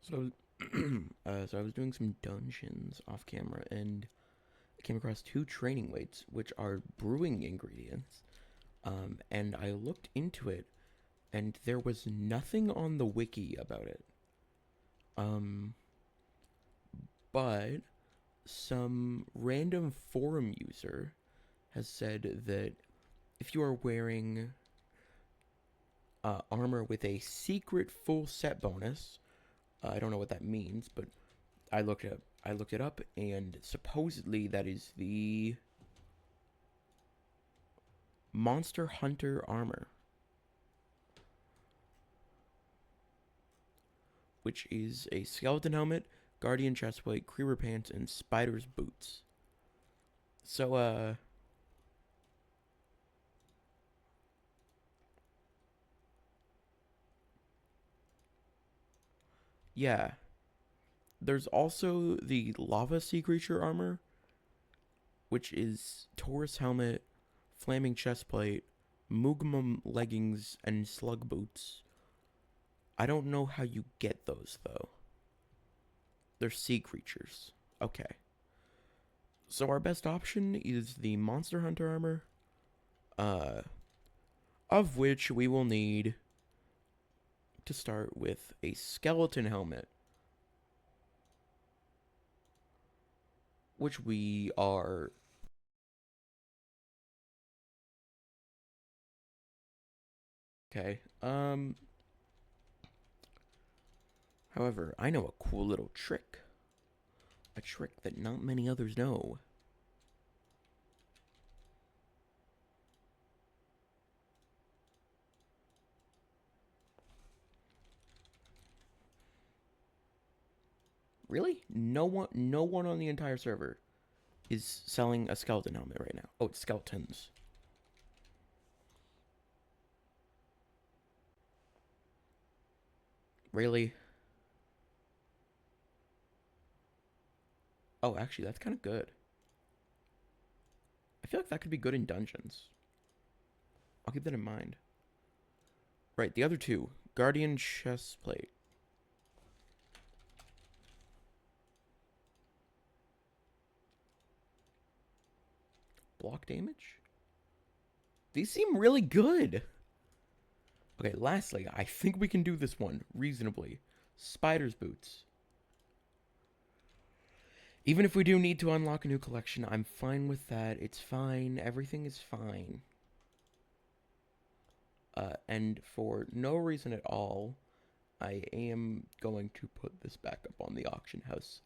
So, so I was doing some dungeons off camera, and I came across two training weights, which are brewing ingredients. And I looked into it, and there was nothing on the wiki about it. Um, but some random forum user has said that if you are wearing armor with a secret full set bonus, I don't know what that means, but I looked it up, and supposedly that is the Monster Hunter armor, which is a skeleton helmet, guardian chestplate, creeper pants, and spider's boots. So, yeah. There's also the lava sea creature armor, which is Taurus helmet, flaming chestplate, Mugma leggings, and slug boots. I don't know how you get those though. They're sea creatures. Okay. So our best option is the Monster Hunter armor, uh, of which we will need to start with a skeleton helmet, which we are. Okay. However, I know a cool little trick. A trick that not many others know. Really? No one on the entire server is selling a skeleton helmet right now. Oh, it's skeletons. Really? Oh, actually, that's kind of good. I feel like that could be good in dungeons. I'll keep that in mind. Right, the other two. Guardian chestplate. Block damage? These seem really good. Okay, lastly, I think we can do this one reasonably. Spider's boots. Even if we do need to unlock a new collection, I'm fine with that. It's fine. Everything is fine. And for no reason at all, I am going to put this back up on the auction house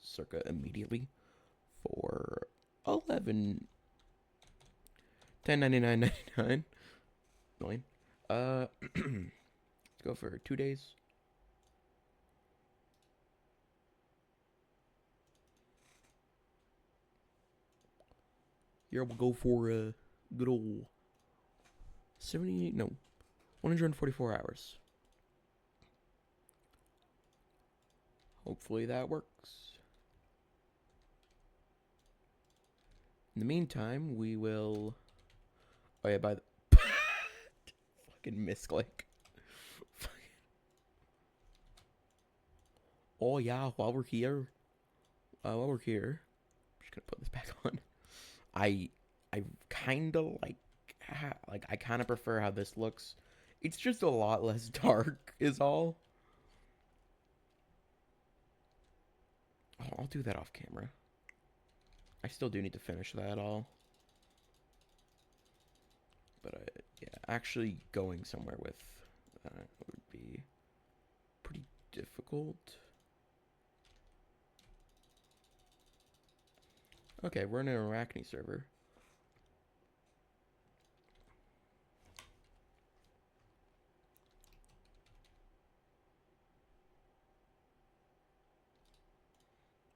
circa immediately for 11 10.99.99 million. Let's go for 2 days. Here we'll go for a good old 78, no, 144 hours. Hopefully that works. In the meantime, we will. Oh yeah, by the fucking misclick. Oh yeah, while we're here, I'm just gonna put this back on. I I kind of like I kind of prefer how this looks. It's just a lot less dark, is all. Oh, I'll do that off camera. I still do need to finish that all. But yeah, actually going somewhere with would be pretty difficult. Okay, we're in an Arachne server.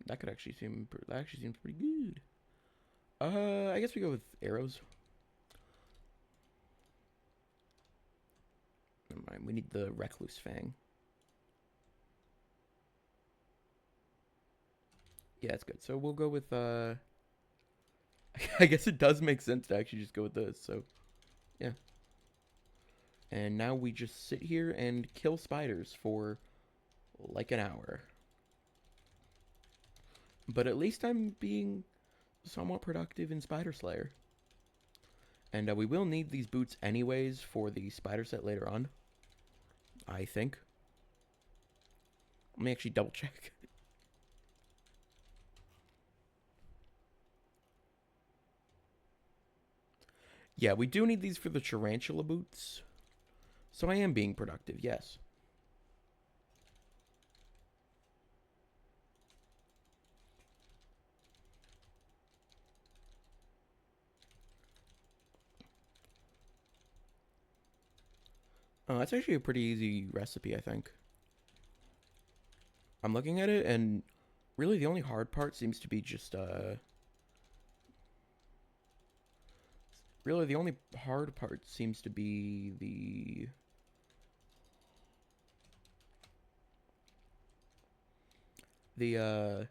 That actually seems pretty good. I guess we go with arrows. Never mind. We need the Recluse Fang. Yeah, that's good. So we'll go with I guess it does make sense to actually just go with this. So yeah. And now we just sit here and kill spiders for like an hour. But at least I'm being somewhat productive in Spider Slayer. And we will need these boots anyways for the spider set later on, I think. Let me actually double check. Yeah, we do need these for the tarantula boots. So I am being productive, yes. That's actually a pretty easy recipe, I think. I'm looking at it, and really the only hard part seems to be just, really the only hard part seems to be the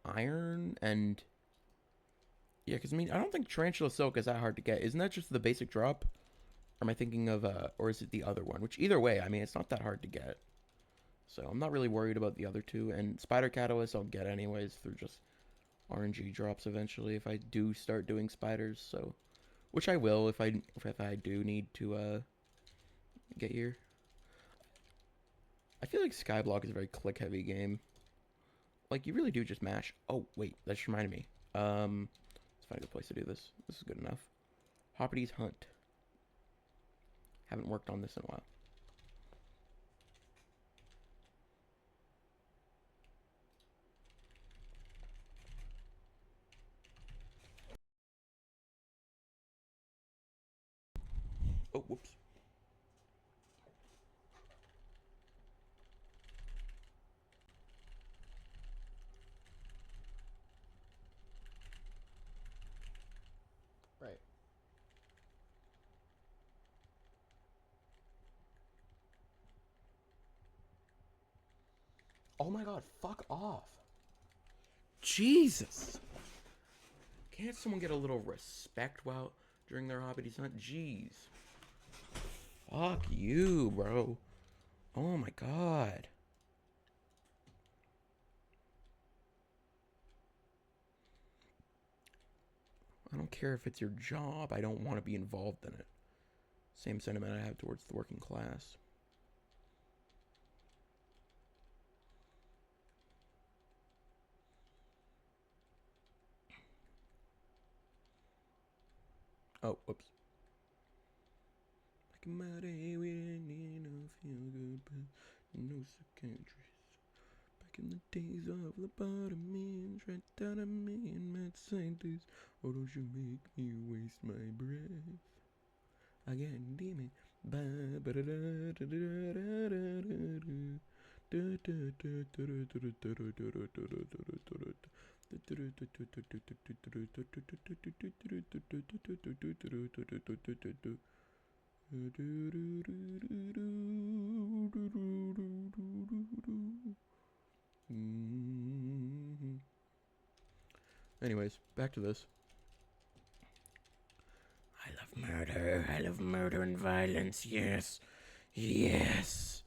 iron and yeah, because I mean I don't think tarantula silk is that hard to get. Isn't that just the basic drop? Or am I thinking of or is it the other one? Which either way, I mean it's not that hard to get. So I'm not really worried about the other two. And spider catalyst I'll get anyways through just RNG drops eventually if I do start doing spiders. So which I will if I do need to get here. I feel like skyblock is a very click heavy game. Like you really do just mash. Oh wait, that just reminded me. Let's find a good place to do this. This is good enough. Hoppity's Hunt. Haven't worked on this in a while. Oh, whoops. Right. Oh my god, fuck off. Jesus. Can't someone get a little respect while during their Hoppity's Hunt? Jeez. Fuck you, bro. Oh my god. I don't care if it's your job. I don't want to be involved in it. Same sentiment I have towards the working class. Oh, whoops. Back in my day, we didn't need no feel good, but no psychiatrist. Back in the days of lobotomy, tried out of me and mad scientists. Oh, don't you make me waste my breath. I got demon. Anyways, back to this. I love murder. I love murder and violence. Yes. Yes.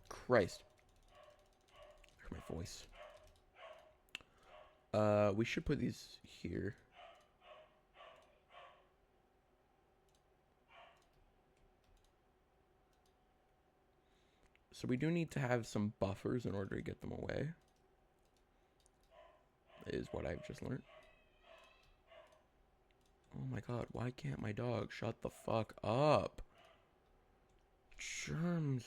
Christ. I heard my voice. We should put these here. So we do need to have some buffers in order to get them away. Is what I've just learned. Oh my god, why can't my dog shut the fuck up? Germs.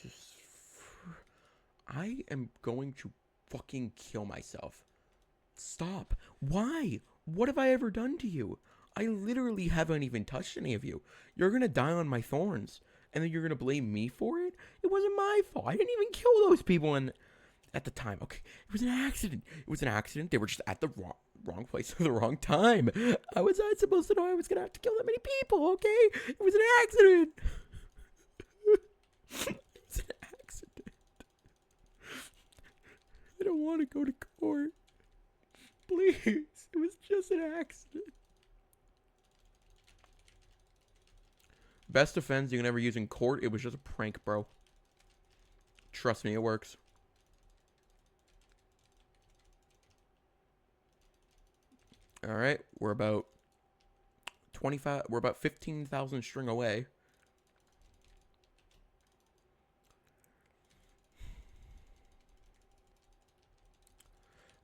I am going to fucking kill myself. Stop. Why? What have I ever done to you? I literally haven't even touched any of you. You're gonna die on my thorns. And then you're gonna blame me for it? It wasn't my fault. I didn't even kill those people at the time. Okay, it was an accident. It was an accident. They were just at the wrong place at the wrong time. I was not supposed to know I was gonna have to kill that many people. Okay, it was an accident. It's an accident. I don't want to go to court. Please, it was just an accident. Best defense you can ever use in court. It was just a prank, bro. Trust me, it works. All right, we're about 25. We're about 15,000 string away.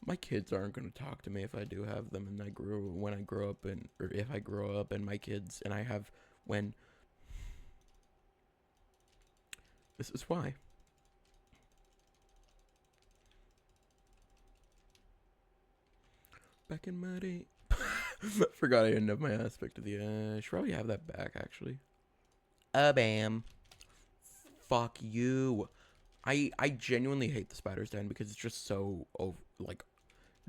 My kids aren't going to talk to me if I do have them, and when I grow up, and or if I grow up and my kids and I have when. This is why. Back in my day. Forgot I didn't have my aspect of the. I should probably have that back actually. Bam. Fuck you. I genuinely hate the spider's den because it's just so like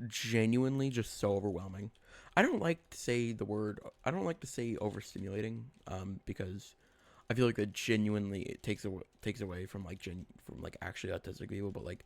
genuinely just so overwhelming. I don't like to say the word. I don't like to say overstimulating. Because I feel like that genuinely it takes away from from like actually autistic people. But like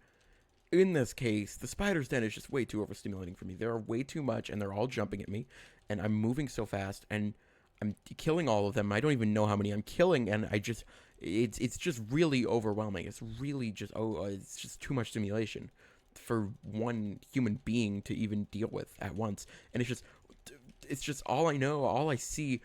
in this case, the spider's den is just way too overstimulating for me. There are way too much, and they're all jumping at me, and I'm moving so fast, and I'm killing all of them. I don't even know how many I'm killing, and it's just really overwhelming. It's really just it's just too much stimulation for one human being to even deal with at once, and it's just all I know, all I see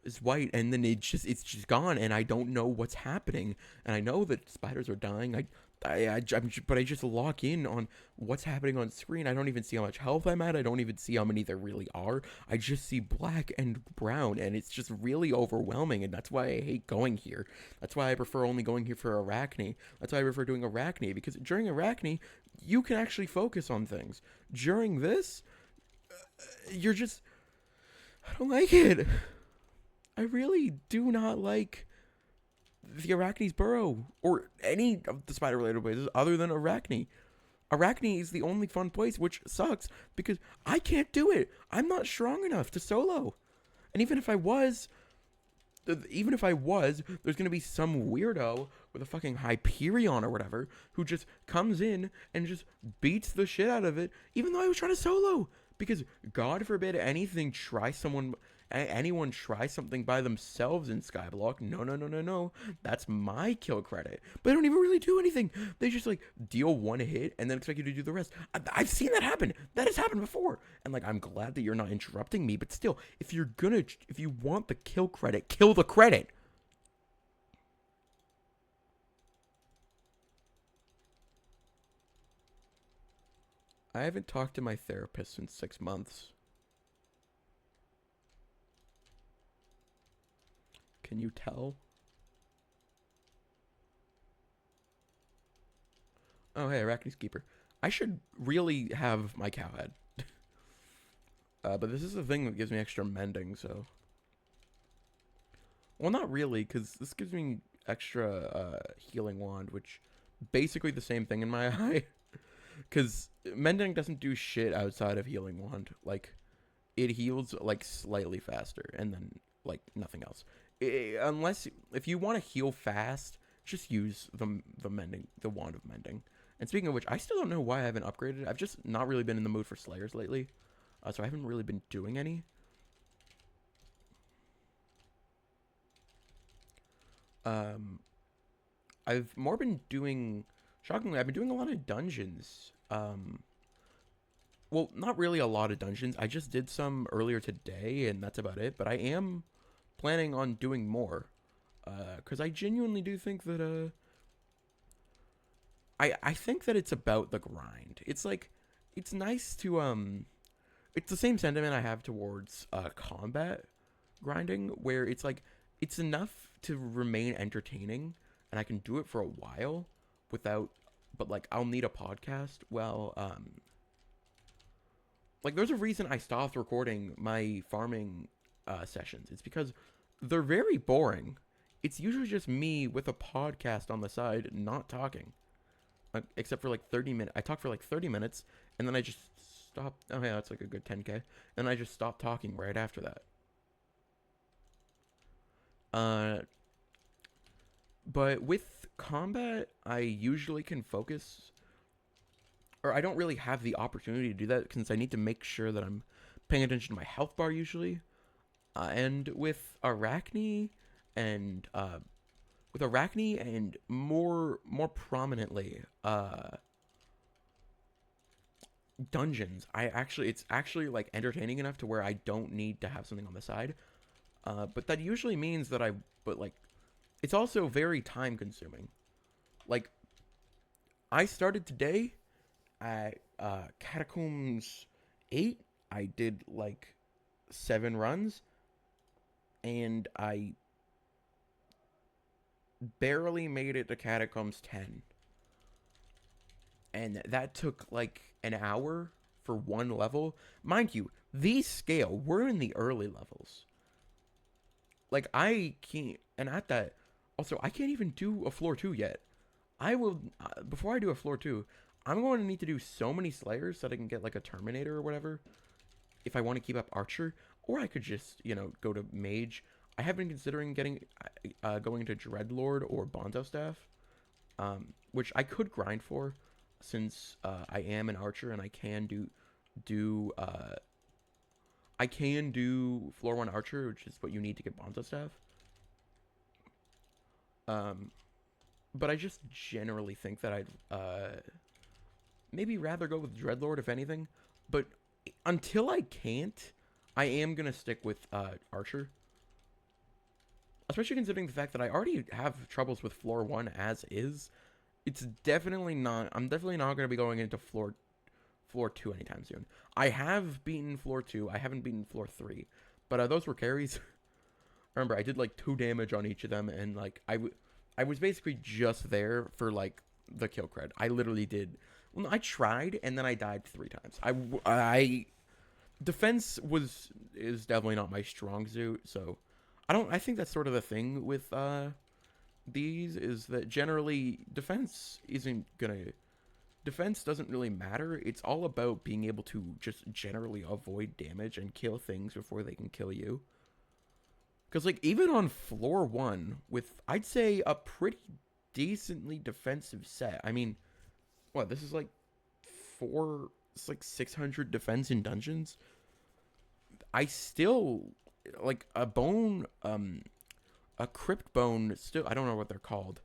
is white, and then it's just gone, and I don't know what's happening, and I know that spiders are dying. But I just lock in on what's happening on screen. I don't even see how much health I'm at. I don't even see how many there really are. I just see black and brown, and it's just really overwhelming, and that's why I hate going here. That's why I prefer only going here for Arachne. That's why I prefer doing Arachne, because during Arachne, you can actually focus on things. During this, you're just... I don't like it. I really do not like the Arachne's burrow, or any of the spider-related places other than Arachne. Arachne is the only fun place, which sucks, because I can't do it. I'm not strong enough to solo. And even if I was, there's going to be some weirdo with a fucking Hyperion or whatever, who just comes in and just beats the shit out of it, even though I was trying to solo. Because, God forbid anyone try something by themselves in skyblock. No. That's my kill credit. But they don't even really do anything. They just like deal one hit and then expect you to do the rest. I've seen that happen. That has happened before. And like, I'm glad that you're not interrupting me. But still, if you want the kill credit, kill the credit. I haven't talked to my therapist in 6 months. Can you tell? Oh, hey, Arachne's Keeper. I should really have my cow head. But this is the thing that gives me extra mending, so... Well, not really, because this gives me extra healing wand, which... Basically the same thing in my eye. Because mending doesn't do shit outside of healing wand. Like, it heals, like, slightly faster, and then, like, nothing else. Unless, if you want to heal fast, just use the wand of mending. And speaking of which, I still don't know why I haven't upgraded. I've just not really been in the mood for Slayers lately. So I haven't really been doing any. I've more been doing... Shockingly, I've been doing a lot of dungeons. Well, not really a lot of dungeons. I just did some earlier today, and that's about it. But I am planning on doing more. Because I genuinely do think that, I think that it's about the grind. It's like, it's nice to, it's the same sentiment I have towards, combat grinding, where it's like, it's enough to remain entertaining, and I can do it for a while without, but like, I'll need a podcast. Well, like, there's a reason I stopped recording my farming, sessions. It's because they're very boring. It's usually just me with a podcast on the side, not talking. Except for like 30 minutes. I talk for like 30 minutes, and then I just stop. Oh yeah, that's like a good 10K. And I just stop talking right after that. But with combat, I usually can focus, or I don't really have the opportunity to do that since I need to make sure that I'm paying attention to my health bar usually. And with Arachne and with Arachne and more prominently dungeons. It's actually like entertaining enough to where I don't need to have something on the side. But that usually means that but like it's also very time consuming. Like I started today at Catacombs 8. I did like 7 runs and I barely made it to Catacombs 10. And that took like an hour for one level. Mind you, these scale, we're in the early levels. Like I can't, and at that, also I can't even do a floor 2 yet. I will before I do a floor 2, I'm going to need to do so many slayers so that I can get like a Terminator or whatever if I want to keep up Archer, or I could just, go to Mage. I have been considering going to Dreadlord or Bonzo Staff, which I could grind for, since I am an Archer and I can do I can do floor 1 Archer, which is what you need to get Bonzo Staff. But I just generally think that I'd maybe rather go with Dreadlord if anything. But until I can't, I am gonna stick with Archer. Especially considering the fact that I already have troubles with floor 1 as is. It's definitely not. I'm definitely not gonna be going into floor 2 anytime soon. I have beaten floor 2. I haven't beaten floor 3, but those were carries. Remember, I did like 2 damage on each of them, and like I was basically just there for like the kill cred. I literally did. Well, I tried, and then I died 3 times. I defense is definitely not my strong suit, so I think that's sort of the thing with these, is that generally defense doesn't really matter. It's all about being able to just generally avoid damage and kill things before they can kill you. Because like even on floor 1 with, I'd say, a pretty decently defensive set. I mean, what, this is like it's like 600 defense in dungeons. I still like a crypt bone, still, I don't know what they're called,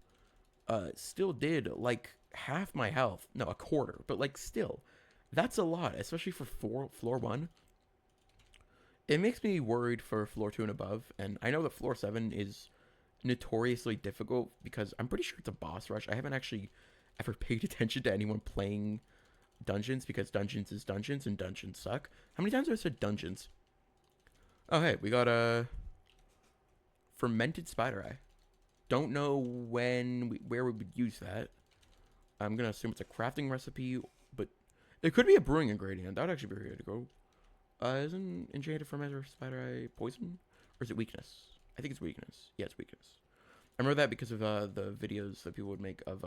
still did like half my health. No, a quarter, but like still, that's a lot, especially for floor 1. It makes me worried for floor 2 and above, and I know that floor 7 is notoriously difficult because I'm pretty sure it's a boss rush. I haven't actually ever paid attention to anyone playing dungeons, because dungeons is dungeons and dungeons suck. How many times have I said dungeons? Oh, hey, we got a fermented spider eye. Don't know where we would use that. I'm gonna assume it's a crafting recipe, but it could be a brewing ingredient. That would actually be ready to go. Isn't enchanted fermented spider eye poison, or is it weakness? I think it's weakness. Yeah, it's weakness. I remember that because of the videos that people would make of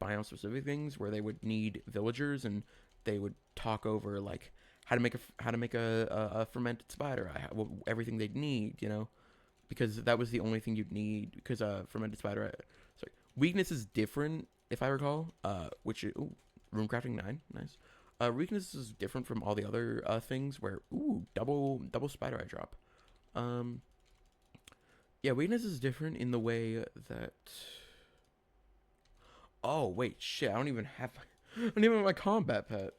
biome specific things, where they would need villagers and they would talk over like how to make a fermented spider eye, everything they'd need, because that was the only thing you'd need. Because fermented spider eye, sorry, weakness is different, if I recall. Which is, room crafting 9, nice. Weakness is different from all the other things, where double spider eye drop. Yeah, weakness is different in the way that. Oh wait, shit! I don't even have my combat pet,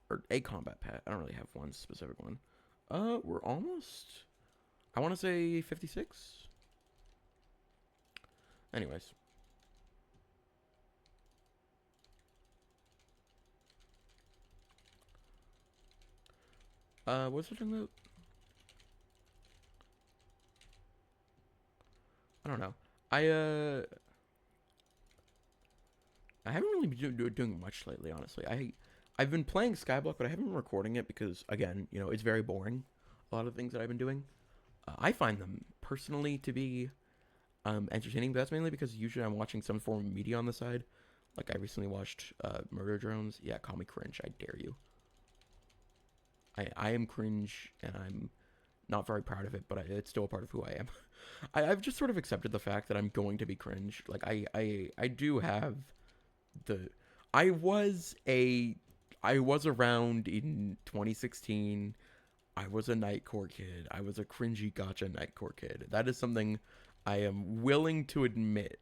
or a combat pet. I don't really have one specific one. We're almost. I want to say 56. Anyways. What's it talking about? I don't know. I haven't really been doing much lately, honestly. I've been playing Skyblock, but I haven't been recording it because, again, it's very boring. A lot of things that I've been doing. I find them personally to be entertaining, but that's mainly because usually I'm watching some form of media on the side. Like I recently watched Murder Drones. Yeah, call me cringe. I dare you. I am cringe, and I'm not very proud of it, but it's still a part of who I am. I've just sort of accepted the fact that I'm going to be cringe. Like I do have the I was around in 2016. I was a Nightcore kid. I was a cringy gotcha Nightcore kid. That is something I am willing to admit,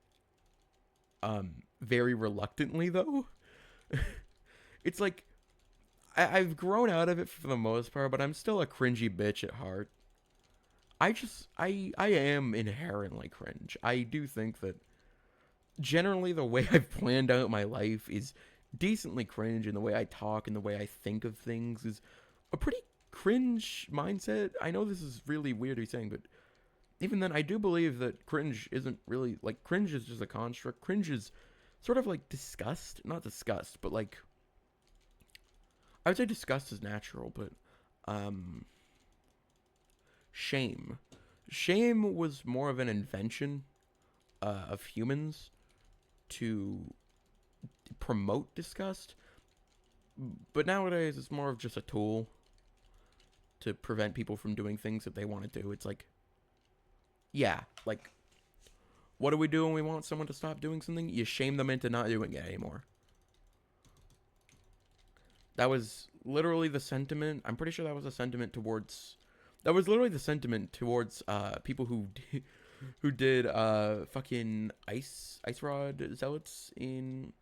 very reluctantly though. It's like I've grown out of it for the most part, but I'm still a cringy bitch at heart. I am inherently cringe. I do think that generally the way I've planned out my life is decently cringe, and the way I talk and the way I think of things is a pretty cringe mindset. I know this is really weird to be saying, but even then, I do believe that cringe isn't really like cringe is just a construct. Cringe is sort of like disgust, not disgust, but like I would say disgust is natural, but um, shame. Shame was more of an invention of humans to promote disgust, but nowadays it's more of just a tool to prevent people from doing things that they want to do. It's like, yeah, like, what do we do when we want someone to stop doing something? You shame them into not doing it anymore. That was literally the sentiment. I'm pretty sure that was a sentiment towards. That was literally the sentiment towards people who did fucking ice rod zealots in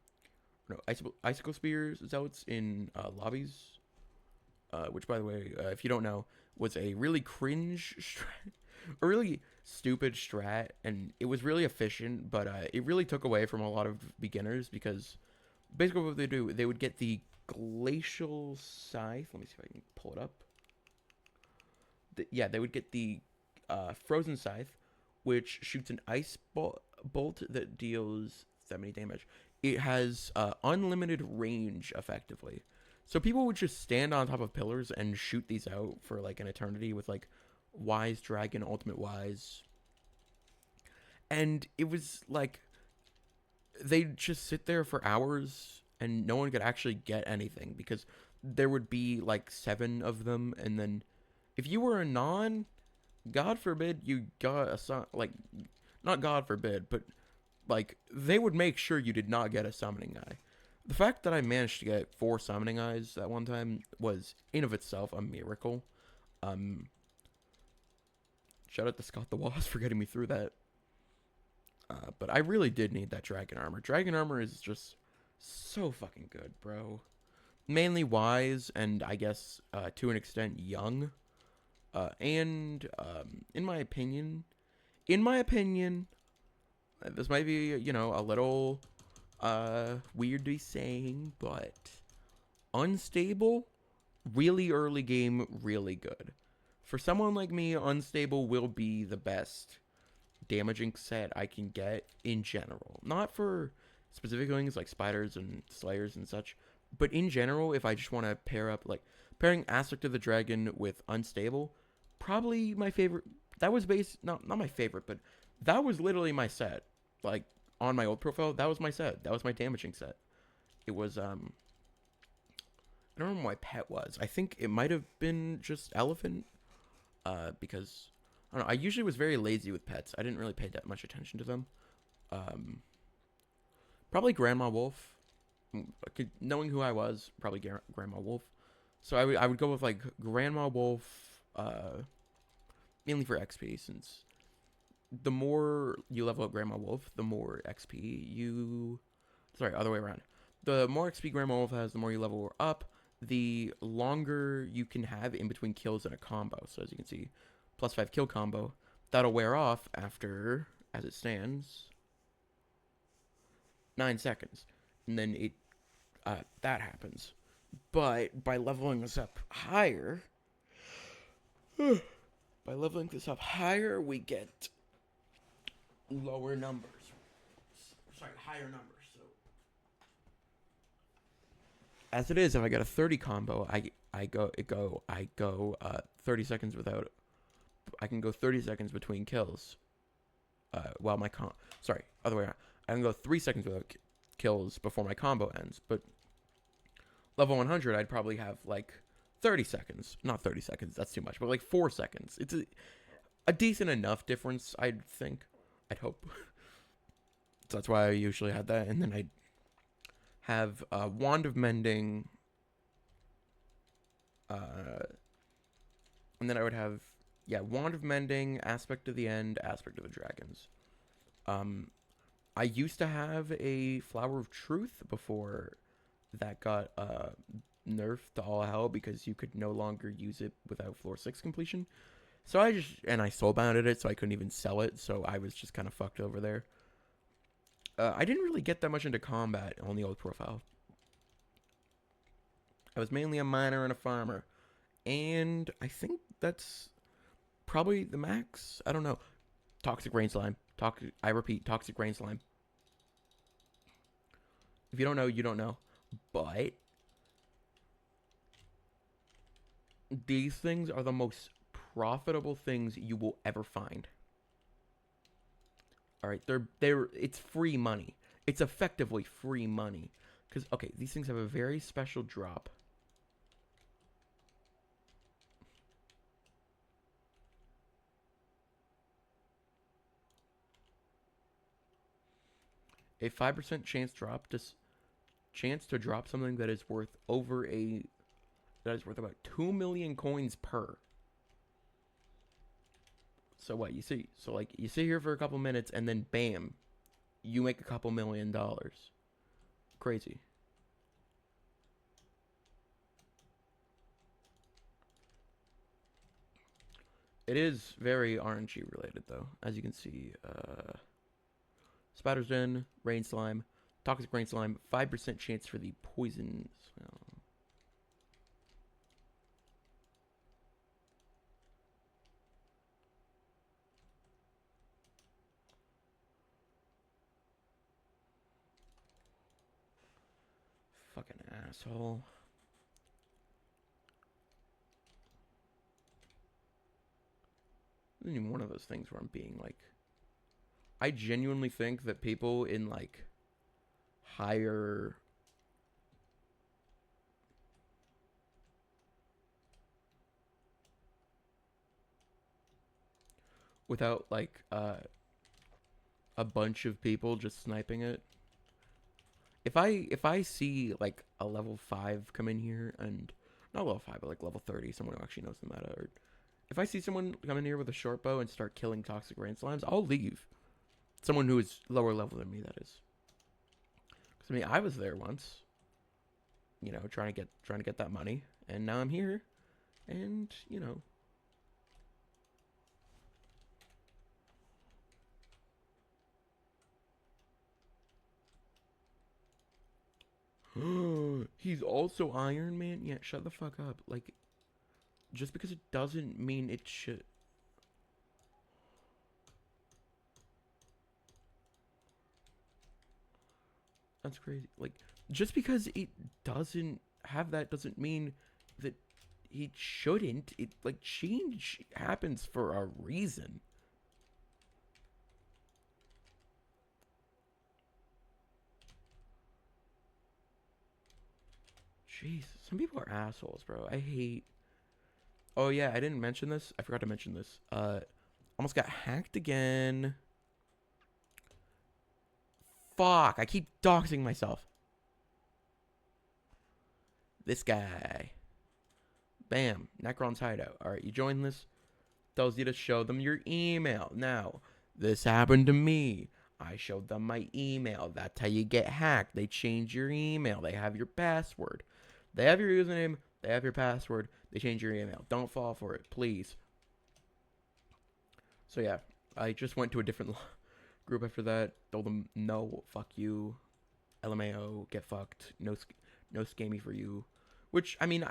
no icicle spears zealots in lobbies. Which, by the way, if you don't know, was a really cringe strat, a really stupid strat, and it was really efficient, but it really took away from a lot of beginners because basically what they do, they would get the glacial scythe. Let me see if I can pull it up. Yeah, they would get the frozen scythe, which shoots an ice bolt that deals 70 damage. It has unlimited range, effectively. So people would just stand on top of pillars and shoot these out for like an eternity with like Wise Dragon, Ultimate Wise. And it was like they'd just sit there for hours and no one could actually get anything because there would be like 7 of them. And then if you were a non, God forbid you got a like, not God forbid, but like they would make sure you did not get a summoning eye. The fact that I managed to get 4 summoning eyes at one time was in of itself a miracle. Shout out to Scott the Wasp for getting me through that. But I really did need that dragon armor. Dragon armor is just so fucking good, bro. Mainly wise and I guess to an extent young. And in my opinion, this might be, you know, a little weird to be saying, but unstable, really early game, really good. For someone like me, unstable will be the best damaging set I can get in general. Not for specific things like spiders and slayers and such, but in general, if I just want to pair up, like, pairing Aspect of the Dragon with unstable, probably my favorite. That was not my favorite, but that was literally my set. Like, on my old profile, that was my set. That was my damaging set. It was, I don't remember what my pet was. I think it might have been just elephant, because, I don't know, I usually was very lazy with pets. I didn't really pay that much attention to them. Probably Grandma Wolf. Knowing who I was, probably Grandma Wolf. So I would go with, like, Grandma Wolf, mainly for XP, since the more you level up Grandma Wolf, the more XP you... Sorry, other way around. The more XP Grandma Wolf has, the more you level her up, the longer you can have in between kills in a combo. So as you can see, +5 kill combo. That'll wear off after, as it stands, 9 seconds. And then it that happens. But by leveling this up higher... by leveling this up higher, we get lower numbers. Sorry, higher numbers. So as it is, if I get a 30 combo, I go 30 seconds without. I can go 30 seconds between kills. While my sorry, other way around. I can go 3 seconds without kills before my combo ends. But level 100, I'd probably have like 30 seconds. Not 30 seconds. That's too much. But like 4 seconds. It's a decent enough difference, I'd think. I'd hope. So that's why I usually had that. And then I'd have Wand of Mending. And then I would have Yeah, Wand of Mending, Aspect of the End, Aspect of the Dragons. Um, I used to have a Flower of Truth before that got nerfed to all hell because you could no longer use it without floor 6 completion. So I soulbounded it so I couldn't even sell it, so I was just kind of fucked over there. I didn't really get that much into combat on the old profile. I was mainly a miner and a farmer. And I think that's probably the max. I don't know. Toxic rain slime. I repeat, toxic rain slime. If you don't know, you don't know. But these things are the most profitable things you will ever find. All right, they're it's free money. It's effectively free money because okay, these things have a very special drop. A 5% chance to drop something that is worth about 2 million coins per. So what you see? So like you sit here for a couple minutes and then bam, you make a couple $1,000,000. Crazy. It is very RNG related though, as you can see. Spider's Den, Rain Slime, Toxic Rain Slime, 5% chance for the poison. Fucking asshole. This isn't even one of those things where I'm being like. I genuinely think that people in like higher. Without like a bunch of people just sniping it. If I see like a level 5 come in here and not level 5 but like level 30, someone who actually knows the meta, or if I see someone come in here with a short bow and start killing toxic rain slimes, I'll leave. Someone who is lower level than me, that is. Because I mean, I was there once, you know, trying to get that money, and now I'm here, and you know, he's also Iron Man. Yeah, shut the fuck up. Like, just because it doesn't mean it should. That's crazy. Like, just because it doesn't have that doesn't mean that it shouldn't. It like change happens for a reason. Jeez, some people are assholes, bro. I hate. Oh yeah, I didn't mention this. I forgot to mention this. Almost got hacked again. Fuck! I keep doxing myself. This guy. Bam. Necron's hideout. All right, you join this. Tells you to show them your email. Now, this happened to me. I showed them my email. That's how you get hacked. They change your email. They have your password. They have your username. They have your password. They change your email. Don't fall for it, please. So yeah, I just went to a different group after that. Told them no, fuck you, LMAO, get fucked. No scammy for you. Which I mean,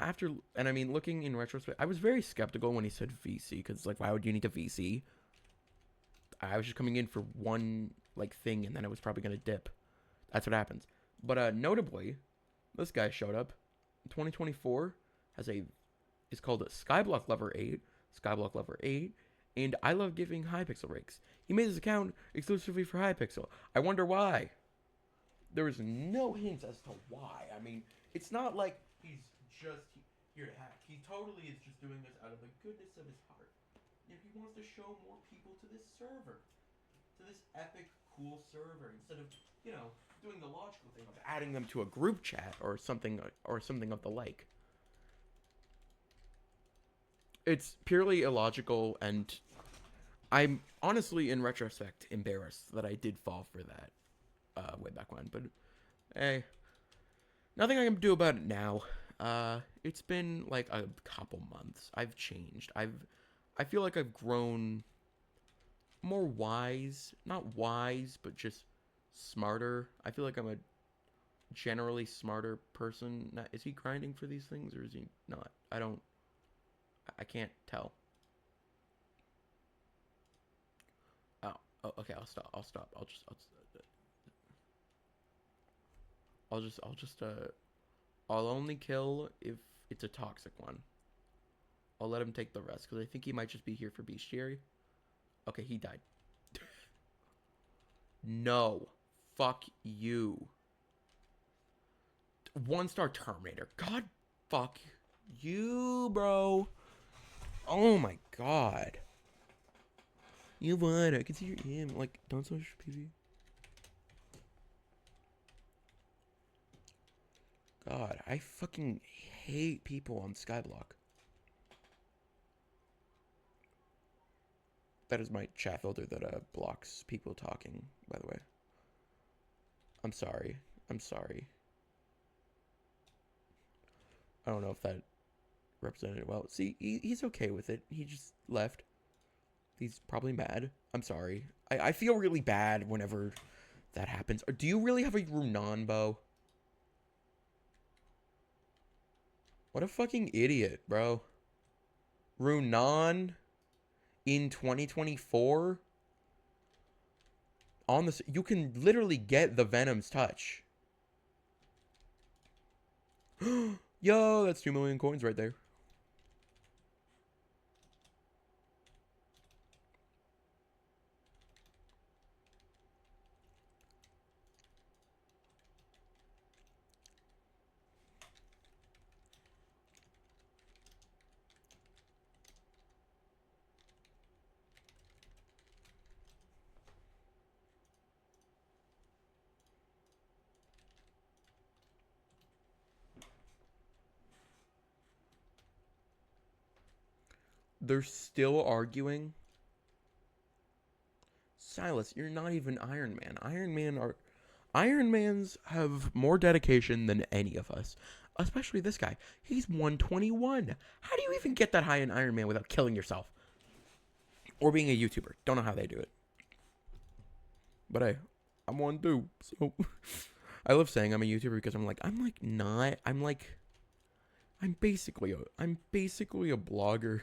looking in retrospect, I was very skeptical when he said VC because like, why would you need a VC? I was just coming in for one like thing, and then I was probably gonna dip. That's what happens. But notably, this guy showed up. 2024 has a is called a skyblock lever 8, skyblock lever 8, and I love giving Hypixel rakes. He made his account exclusively for Hypixel. I wonder why. There is no hints as to why. I mean, it's not like he's just here to hack. He totally is just doing this out of the goodness of his heart. If he wants to show more people to this server, to this epic, cool server, instead of, you know, doing the logical thing of adding them to a group chat or something of the like. It's purely illogical, and I'm honestly, in retrospect, embarrassed that I did fall for that way back when. But hey, nothing I can do about it now. It's been like a couple months. I've changed. I feel like I've grown more wise. Not wise, but just smarter. I feel like I'm a generally smarter person. Is he grinding for these things or is he not? I don't. I can't tell. Oh, oh okay. I'll stop. I'll stop. I'll only kill if it's a toxic one. I'll let him take the rest because I think he might just be here for bestiary. Okay, he died. No. Fuck you. 1-star Terminator. God fuck you, bro. Oh my god. You what? I can see your EM. Like, don't switch PV. God, I fucking hate people on skyblock. That is my chat filter that blocks people talking, by the way. I'm sorry. I'm sorry. I don't know if that represented it well. See, he's okay with it. He just left. He's probably mad. I'm sorry. I feel really bad whenever that happens. Do you really have a Runan bow? What a fucking idiot, bro. Runan in 2024? On this, you can literally get the Venom's touch. Yo, that's 2 million coins right there. They're still arguing. Silas, you're not even Iron Man. Iron Mans have more dedication than any of us. Especially this guy. He's 121. How do you even get that high in Iron Man without killing yourself? Or being a YouTuber. Don't know how they do it. But hey, I'm one too. So I love saying I'm a YouTuber because I'm basically a blogger.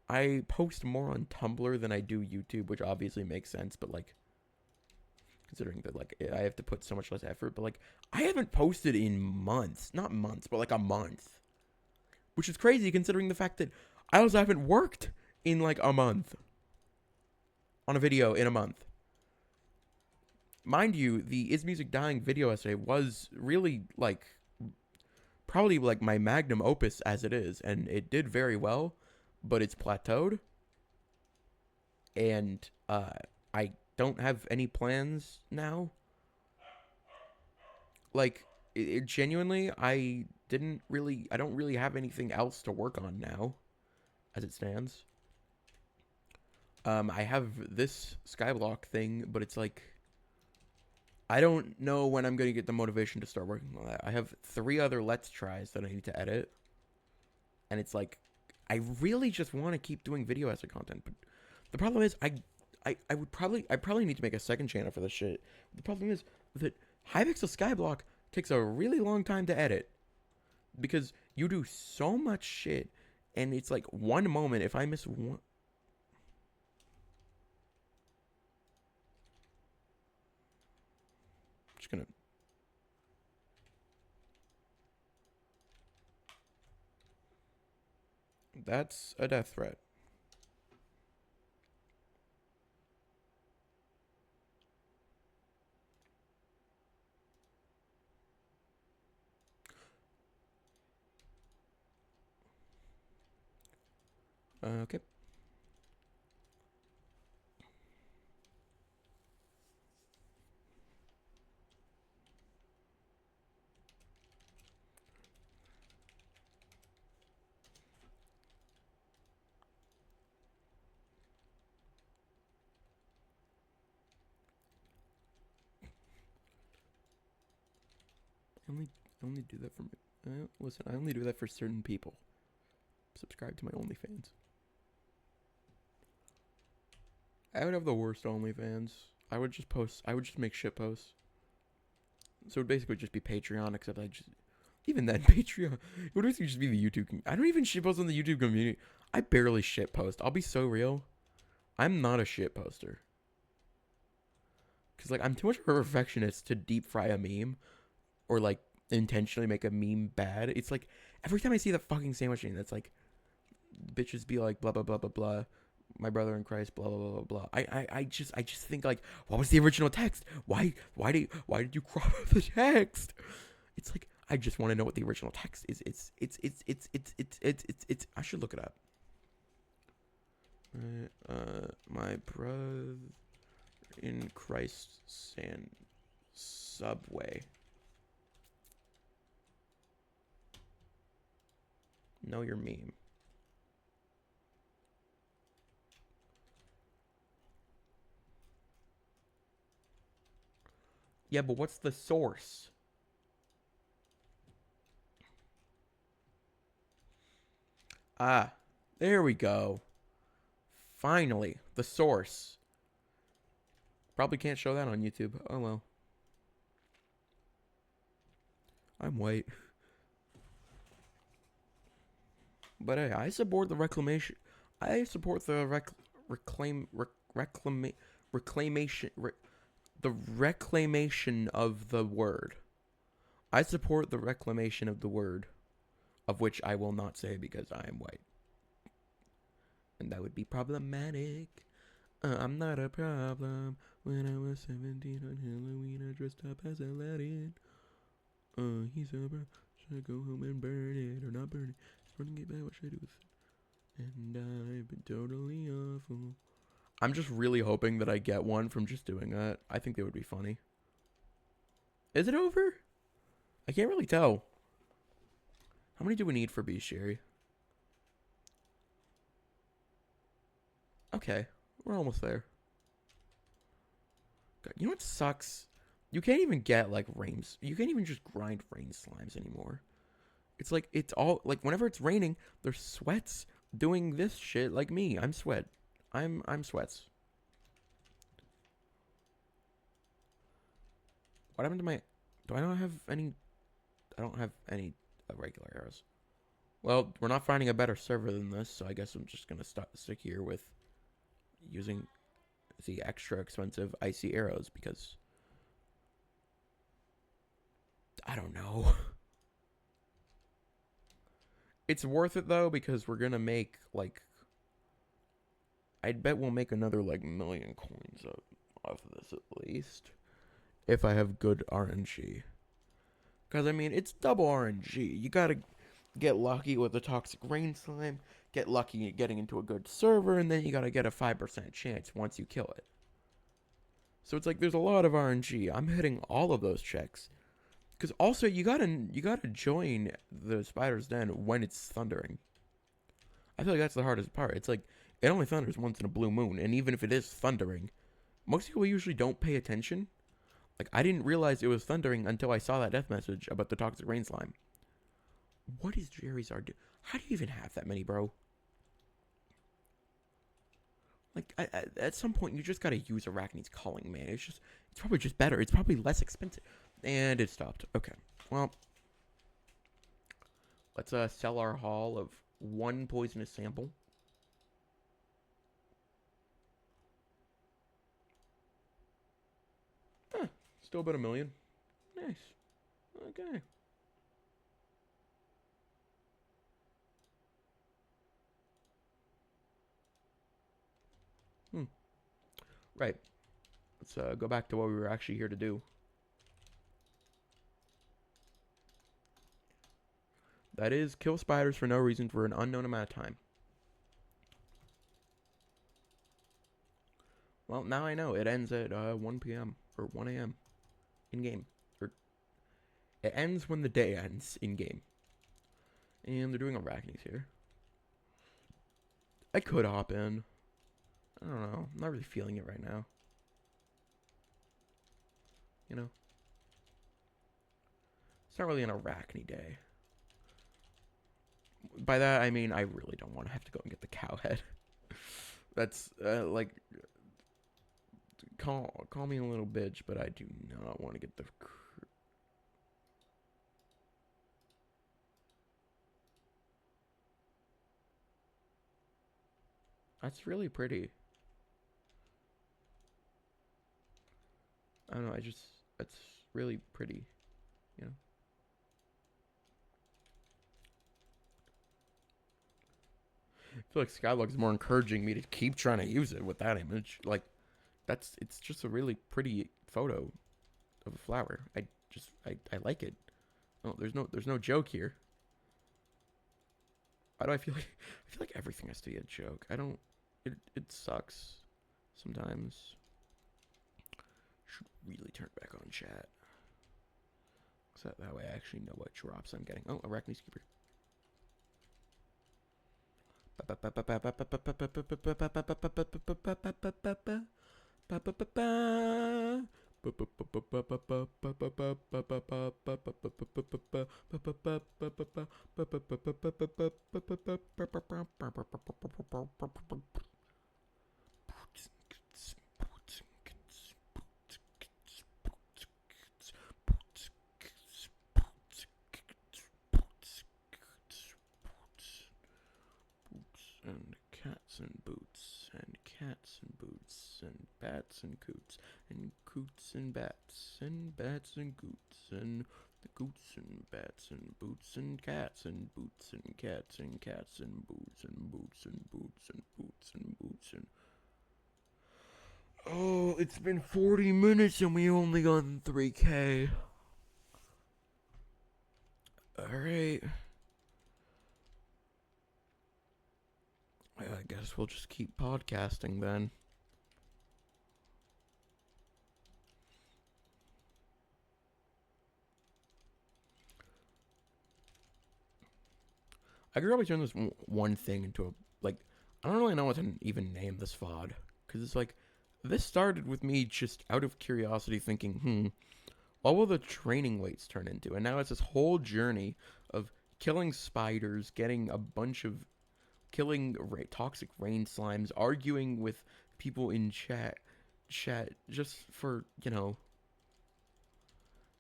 I post more on Tumblr than I do YouTube, which obviously makes sense, but like considering that like I have to put so much less effort, but like I haven't posted in months. Not months, but like a month. Which is crazy considering the fact that I also haven't worked in like a month on a video in a month. Mind you, the Is Music Dying video essay was really like probably like my magnum opus as it is, and it did very well, but it's plateaued. And I don't have any plans now. Like genuinely, I don't really have anything else to work on now as it stands. I have this skyblock thing, but it's like I don't know when I'm going to get the motivation to start working on that. I have 3 other Let's Tries that I need to edit. And it's like, I really just want to keep doing video essay content. But the problem is, I probably need to make a second channel for this shit. The problem is that Hypixel Skyblock takes a really long time to edit. Because you do so much shit. And it's like one moment, if I miss one... Just gonna... That's a death threat. Okay. I only do that for listen. I only do that for certain people. Subscribe to my OnlyFans. I would have the worst OnlyFans. I would just post. I would just make shit posts. So it would basically just be Patreon, except I just even then Patreon. It would basically just be the YouTube. I don't even shit post on the YouTube community. I barely shit post. I'll be so real. I'm not a shit poster. Cause like I'm too much of a perfectionist to deep fry a meme, or like intentionally make a meme bad. It's like every time I see the fucking sandwich meme, that's like bitches be like blah blah blah blah blah. My brother in Christ, blah blah blah blah blah. I just think like, what was the original text? Why did you crop out the text? It's like I just want to know what the original text is. It's I should look it up. My brother in Christ Subway. Know your meme. Yeah, but what's the source? Ah, there we go. Finally, the source. Probably can't show that on YouTube. Oh well. I'm white. But hey, I support the reclamation. I support the reclamation the reclamation of the word. I support the reclamation of the word, of which I will not say because I am white. And that would be problematic. I'm not a problem. When I was 17 on Halloween, I dressed up as Aladdin. He's a bro. Should I go home and burn it or not burn it? Just running it back, what should I do with it? And I've been totally awful. I'm just really hoping that I get one from just doing that. I think that would be funny. Is it over? I can't really tell. How many do we need for bestiary? Okay, we're almost there. God, you know what sucks? You can't even get like rains. You can't even just grind rain slimes anymore. It's like it's all like whenever it's raining, there's sweats doing this shit like me. I'm sweat. I'm sweats. What happened to my? Do I not have any? I don't have any regular arrows. Well, we're not finding a better server than this, so I guess I'm just gonna stick here with using the extra expensive icy arrows because I don't know. It's worth it though because we're gonna make like I bet we'll make another like million coins off of this at least if I have good RNG. Because I mean it's double RNG. You gotta get lucky with the toxic rain slime, get lucky at getting into a good server, and then you gotta get a 5% chance once you kill it. So it's like there's a lot of RNG. I'm hitting all of those checks. Because also you gotta join the spider's den when it's thundering. I feel like that's the hardest part. It's like it only thunders once in a blue moon, and even if it is thundering, most people usually don't pay attention. Like I didn't realize it was thundering until I saw that death message about the toxic rain slime. What is Jerry's R do? How do you even have that many, bro? Like at some point you just gotta use Arachne's Calling, man. It's probably just better. It's probably less expensive. And it stopped. Okay. Well, let's sell our haul of one poisonous sample. Huh. Still about $1 million. Nice. Okay. Right. Let's go back to what we were actually here to do. That is kill spiders for no reason for an unknown amount of time. Well, now I know. It ends at 1 p.m. or 1 a.m. in-game. Or it ends when the day ends in-game. And they're doing Arachnes here. I could hop in. I don't know. I'm not really feeling it right now. You know? It's not really an arachne day. By that I mean I really don't want to have to go and get the cow head. That's like call me a little bitch, but I do not want to get the. That's really pretty. I don't know. That's really pretty. You know. I feel like skyblock is more encouraging me to keep trying to use it with that image. Like, it's just a really pretty photo of a flower. I like it. Oh, there's no joke here. Why do I feel like I feel like everything has to be a joke? I don't. It sucks sometimes. Should really turn back on chat. So that way I actually know what drops I'm getting. Oh, Arachne Skipper. And cats and boots, and cats and boots, and bats and coots and bats, and bats and coots, and the coots and bats and boots and cats and boots and cats and cats and boots and boots and boots and boots and boots and. Oh, it's been 40 minutes and we only gotten 3K. Alright. I guess we'll just keep podcasting then. I could probably turn this one thing into a, like, I don't really know what to even name this VOD. Because it's like, this started with me just out of curiosity thinking, what will the training weights turn into? And now it's this whole journey of killing spiders, getting a bunch of, killing toxic rain slimes, arguing with people in chat, just for,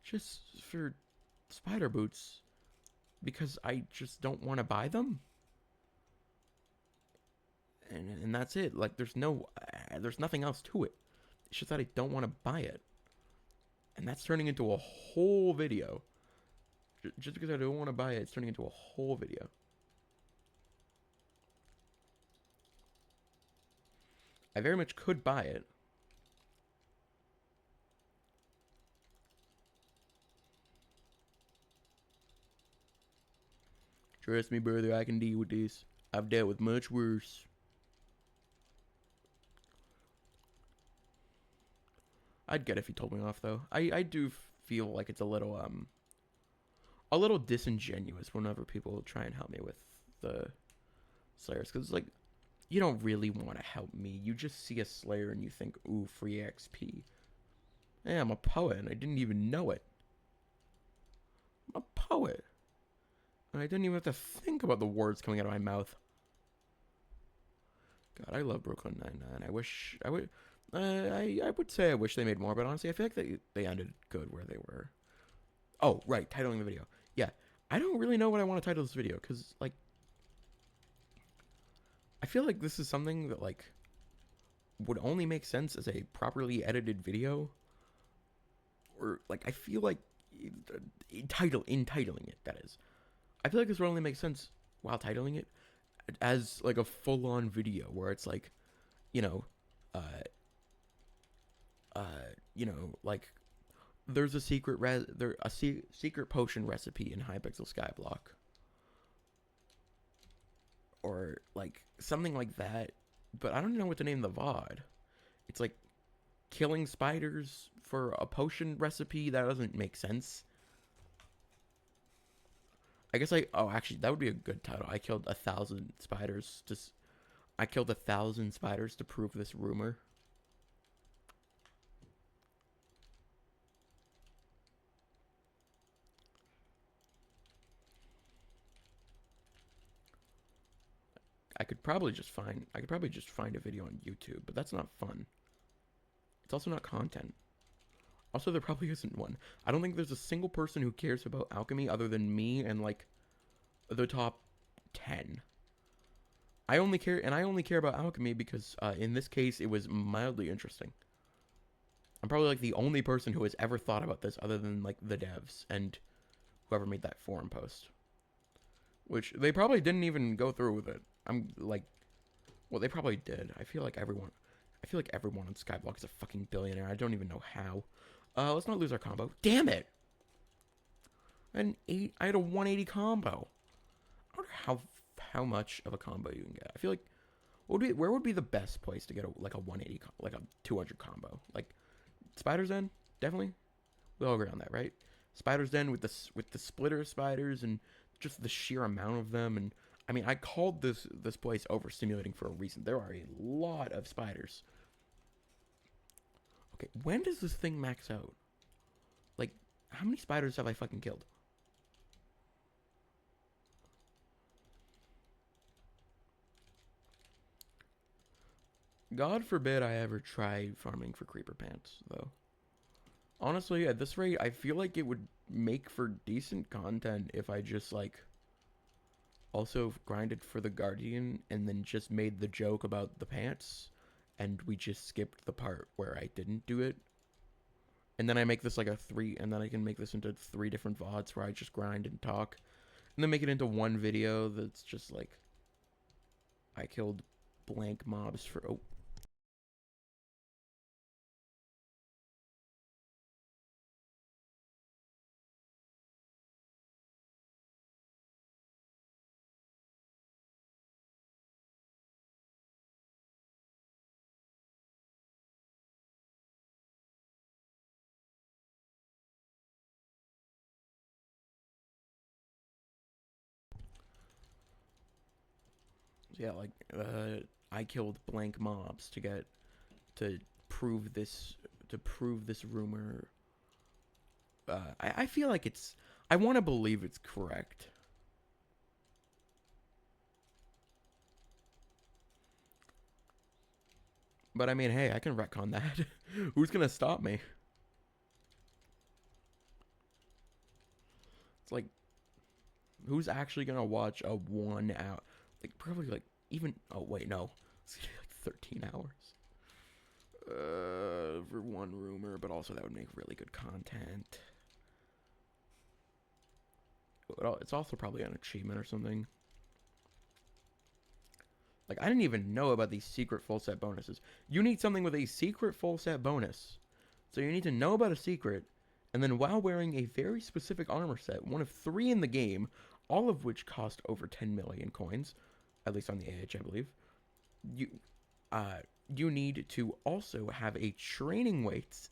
just for spider boots. Because I just don't want to buy them. And that's it. Like, there's nothing else to it. It's just that I don't want to buy it. And that's turning into a whole video. Just because I don't want to buy it, it's turning into a whole video. I very much could buy it. Trust me, brother, I can deal with this. I've dealt with much worse. I'd get it if you told me off, though. I do feel like it's a little disingenuous whenever people try and help me with the Slayers, because it's like, you don't really want to help me. You just see a Slayer and you think, ooh, free XP. Hey, I'm a poet and I didn't even know it. I'm a poet. And I didn't even have to think about the words coming out of my mouth. God, I love Brooklyn Nine-Nine. I would say I wish they made more, but honestly, I feel like they ended good where they were. Oh, right, titling the video. Yeah, I don't really know what I want to title this video, because, like, I feel like this is something that, like, would only make sense as a properly edited video. Or, like, I feel like, entitling it, that is. I feel like this would only make sense while titling it as, like, a full-on video, where it's, like, like, there's a secret secret potion recipe in Hypixel Skyblock, or like something like that. But I don't know what to name the VOD. It's like killing spiders for a potion recipe. That doesn't make sense. I guess actually that would be a good title. I killed 1,000 spiders. I killed 1,000 spiders to prove this rumor. probably just find I could probably just find a video on YouTube, but that's not fun. It's also not content. Also, there probably isn't one. I don't think there's a single person who cares about alchemy other than me and like the top 10. I only care about alchemy because in this case it was mildly interesting. I'm probably like the only person who has ever thought about this other than like the devs and whoever made that forum post, which they probably didn't even go through with it. I'm like, well, they probably did. I feel like everyone on Skyblock is a fucking billionaire. I don't even know how. Let's not lose our combo. Damn it! I had a 180 combo. I wonder how much of a combo you can get. I feel like where would be the best place to get like a 180 like a 200 combo? Like Spider's Den, definitely. We all agree on that, right? Spider's Den with the splitter spiders and just the sheer amount of them. And I mean, I called this place overstimulating for a reason. There are a lot of spiders. Okay, when does this thing max out? Like, how many spiders have I fucking killed? God forbid I ever try farming for creeper pants, though. Honestly, at this rate, I feel like it would make for decent content if I just, like, also grinded for the Guardian and then just made the joke about the pants and we just skipped the part where I didn't do it. And then I make this like and then I can make this into 3 different VODs where I just grind and talk. And then make it into one video that's just like, I killed blank mobs for, oh. Yeah, like, I killed blank mobs to prove this, to prove this rumor. I feel like I want to believe it's correct. But I mean, hey, I can retcon that. Who's gonna stop me? It's like, who's actually gonna watch a 1 hour? Like, probably like even. Oh wait, no, it's gonna be like 13 hours. For one rumor, but also that would make really good content. It's also probably an achievement or something. Like, I didn't even know about these secret full set bonuses. You need something with a secret full set bonus. So you need to know about a secret, and then while wearing a very specific armor set, one of 3 in the game, all of which cost over 10 million coins, at least on the AH, I believe, you, you need to also have a training weights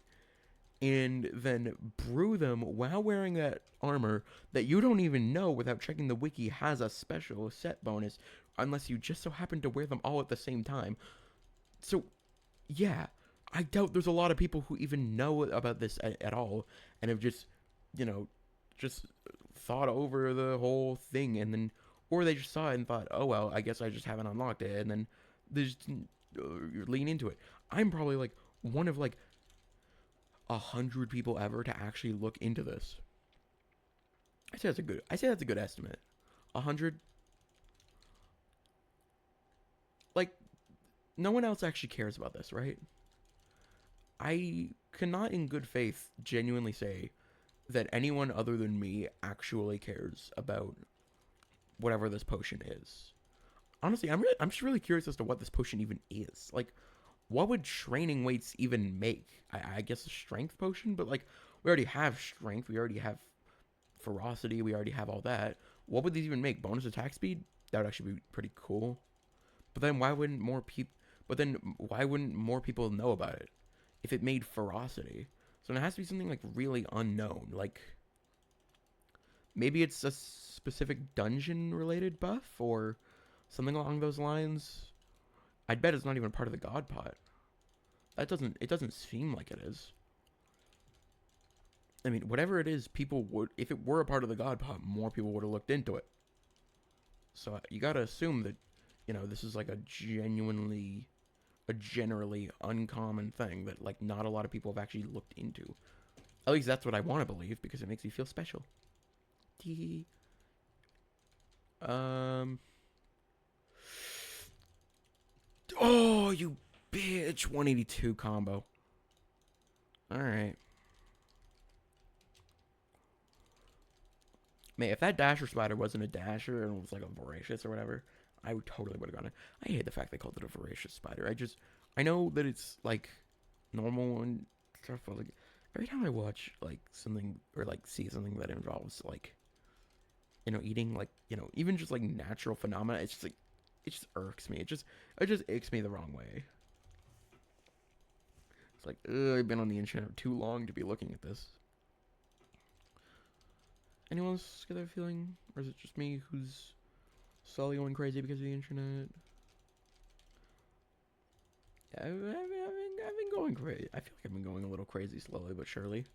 and then brew them while wearing that armor that you don't even know without checking the wiki has a special set bonus unless you just so happen to wear them all at the same time. So, yeah, I doubt there's a lot of people who even know about this at all and have just, you know, just thought over the whole thing and then, or they just saw it and thought, oh, well, I guess I just haven't unlocked it, and then they just lean into it. I'm probably like one of like 100 people ever to actually look into this. I say that's a good estimate. 100. Like, no one else actually cares about this, right? I cannot in good faith genuinely say that anyone other than me actually cares about whatever this potion is. Honestly, I'm just really curious as to what this potion even is. Like, what would training weights even make? I guess a strength potion, but like, we already have strength, we already have ferocity, we already have all that. What would these even make? Bonus attack speed? That would actually be pretty cool. But then why wouldn't more people? But then why wouldn't more people know about it if it made ferocity? So it has to be something like really unknown. Like, maybe it's a specific dungeon related buff or something along those lines. I'd bet it's not even part of the god pot. It doesn't seem like it is. I mean, whatever it is, people would, if it were a part of the god pot, more people would have looked into it. So you gotta assume that this is like a generally uncommon thing that like not a lot of people have actually looked into. At least that's what I want to believe because it makes me feel special. Tee. Um. Oh, you bitch! 182 combo. All right. Man, if that dasher spider wasn't a dasher and was like a voracious or whatever, I would totally would have gone it. I hate the fact they called it a voracious spider. I know that it's like normal and stuff, but like every time I watch like something or like see something that involves like eating like even just like natural phenomena, it's just like it just irks me. It just icks me the wrong way. It's like I've been on the internet for too long to be looking at this. Anyone else get that feeling, or is it just me who's slowly going crazy because of the internet? Yeah, I've been going crazy. I feel like I've been going a little crazy slowly but surely.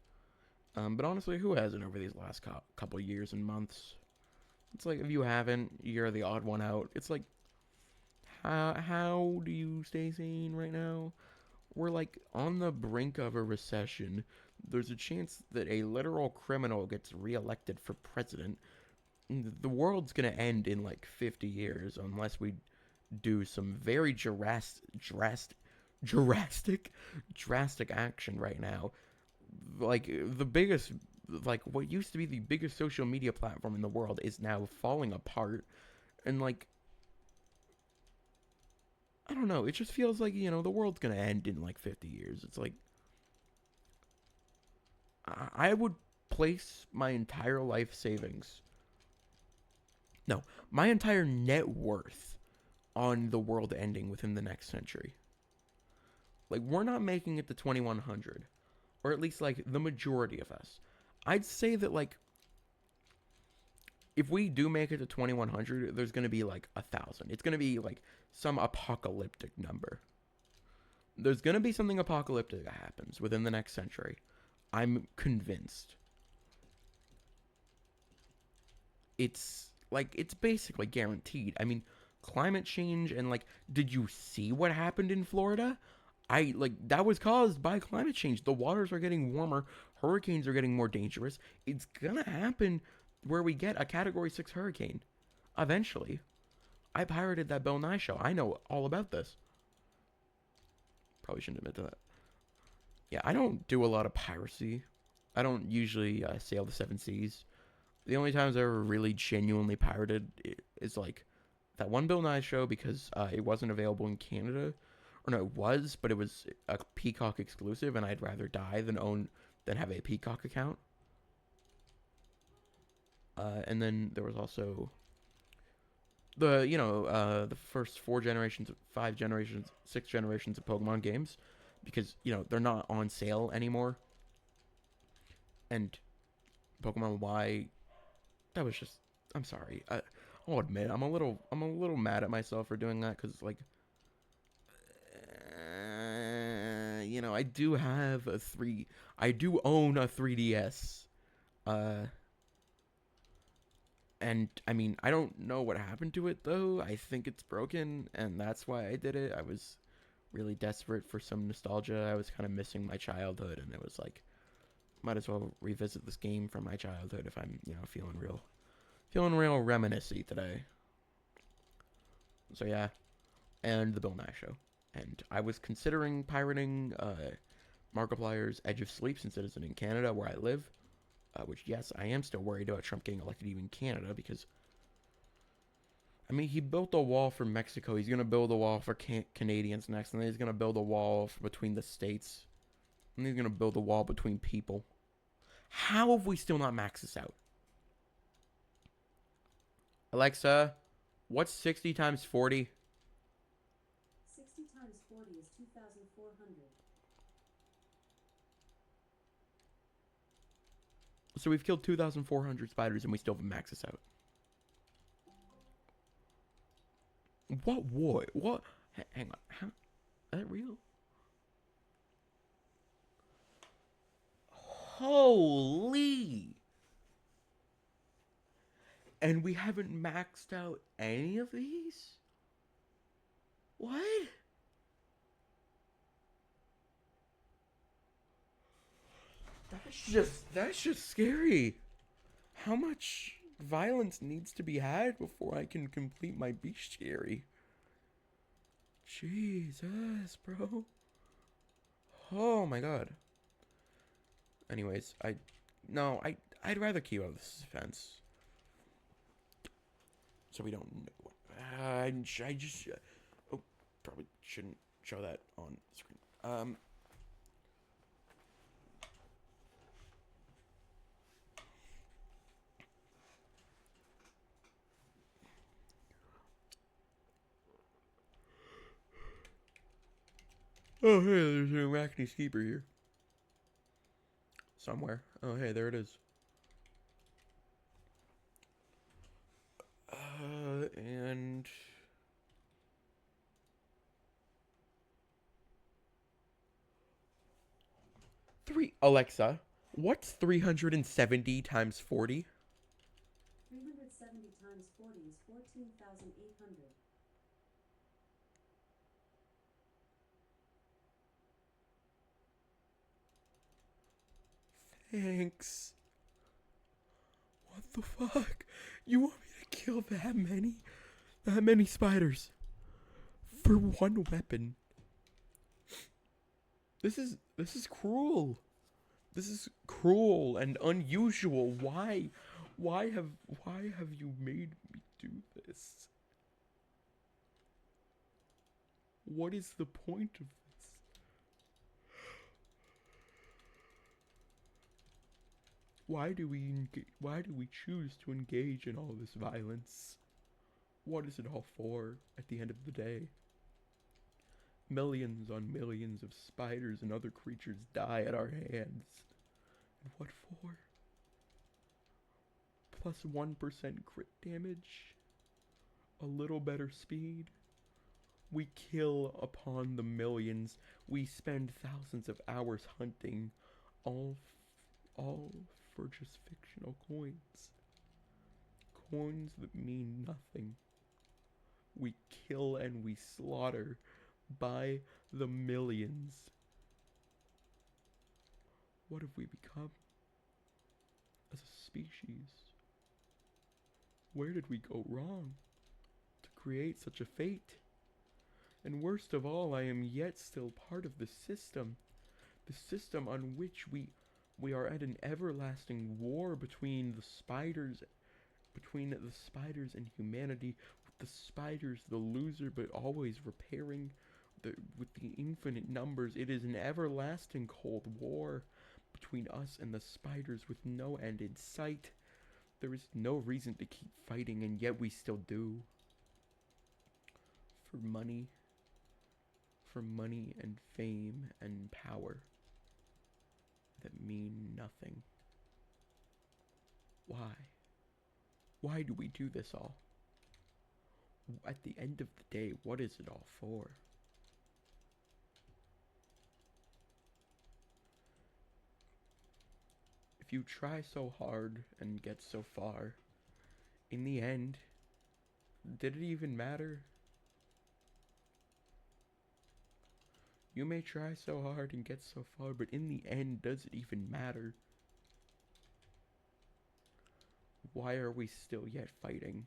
But honestly, who hasn't over these last couple years and months? It's like if you haven't, you're the odd one out. It's like, how do you stay sane right now? We're like on the brink of a recession. There's a chance that a literal criminal gets reelected for president. The world's gonna end in like 50 years unless we do some very drastic action right now. Like the biggest, like what used to be the biggest social media platform in the world is now falling apart, and like I don't know, it just feels like the world's gonna end in like 50 years. It's like I would place my entire life savings, no, my entire net worth on the world ending within the next century. Like we're not making it to 2100, or at least like the majority of us. I'd say that like if we do make it to 2100, there's going to be like 1,000. It's going to be like some apocalyptic number. There's going to be something apocalyptic that happens within the next century. I'm convinced. It's basically guaranteed. I mean, climate change and like did you see what happened in Florida? I like that was caused by climate change. The waters are getting warmer, hurricanes are getting more dangerous. It's going to happen where we get a category 6 hurricane eventually. I pirated that Bill Nye show. I know all about this. Probably shouldn't admit to that. Yeah, I don't do a lot of piracy. I don't usually sail the seven seas. The only times I ever really genuinely pirated is like that one Bill Nye show because it wasn't available in Canada, or no, it was, but it was a Peacock exclusive, and I'd rather die than have a Peacock account. And then there was also the first 4 generations, 5 generations, 6 generations of Pokemon games, because they're not on sale anymore. And Pokemon Y, that was just. I'm sorry. I'll admit I'm a little mad at myself for doing that because like, I do have I do own a 3DS. Uh, And I mean, I don't know what happened to it though. I think it's broken, and that's why I did it. I was really desperate for some nostalgia. I was kind of missing my childhood, and it was like, might as well revisit this game from my childhood if I'm, feeling real reminiscent today. So yeah, and the Bill Nye show. And I was considering pirating Markiplier's Edge of Sleep since it isn't in Canada where I live. Which, yes, I am still worried about Trump getting elected even in Canada because, I mean, he built a wall for Mexico. He's going to build a wall for Canadians next, and then he's going to build a wall between the states, and he's going to build a wall between people. How have we still not maxed this out? Alexa, what's 60 times 40? 60 times 40 is 2,400. So we've killed 2,400 spiders, and we still haven't maxed this out. What war? What? Hang on. How? Is that real? Holy! And we haven't maxed out any of these? What? That's just scary. How much violence needs to be had before I can complete my bestiary? Jesus, bro. Oh my god. Anyways, I'd rather keep out of the suspense, so we don't know. I just oh, probably shouldn't show that on screen. Oh hey, there's an arachne keeper here somewhere. Oh hey, there it is. And three. Alexa, what's 370 times 40? 370 times 40 is 14,800. Thanks. What the fuck? You want me to kill that many? That many spiders? For one weapon? This is cruel. This is cruel and unusual. Why have why have you made me do this? What is the point of this? Why do we choose to engage in all this violence? What is it all for at the end of the day? Millions on millions of spiders and other creatures die at our hands. And what for? Plus 1% crit damage? A little better speed? We kill upon the millions. We spend thousands of hours hunting, all, all for just fictional coins. Coins that mean nothing. We kill and we slaughter by the millions. What have we become as a species? Where did we go wrong to create such a fate? And worst of all, I am yet still part of the system on which we are at an everlasting war between the spiders and humanity, with the spiders the loser but always repairing, with the infinite numbers. It is an everlasting cold war between us and the spiders with no end in sight. There is no reason to keep fighting, and yet we still do. For money. For money and fame and power that mean nothing. Why? Why do we do this all? At the end of the day, what is it all for? If you try so hard and get so far, in the end, did it even matter? You may try so hard and get so far, but in the end, does it even matter? Why are we still yet fighting?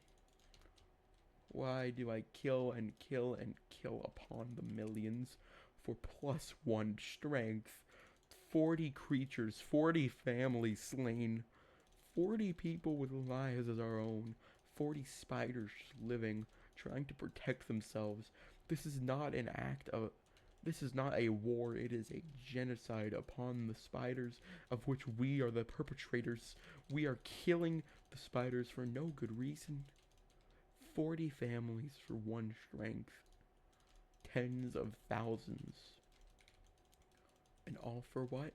Why do I kill and kill and kill upon the millions for plus 1 strength? 40 creatures, 40 families slain, 40 people with lives as our own, 40 spiders living, trying to protect themselves. This is not an act of. This is not a war, it is a genocide upon the spiders, of which we are the perpetrators. We are killing the spiders for no good reason. 40 families for 1 strength. Tens of thousands. And all for what?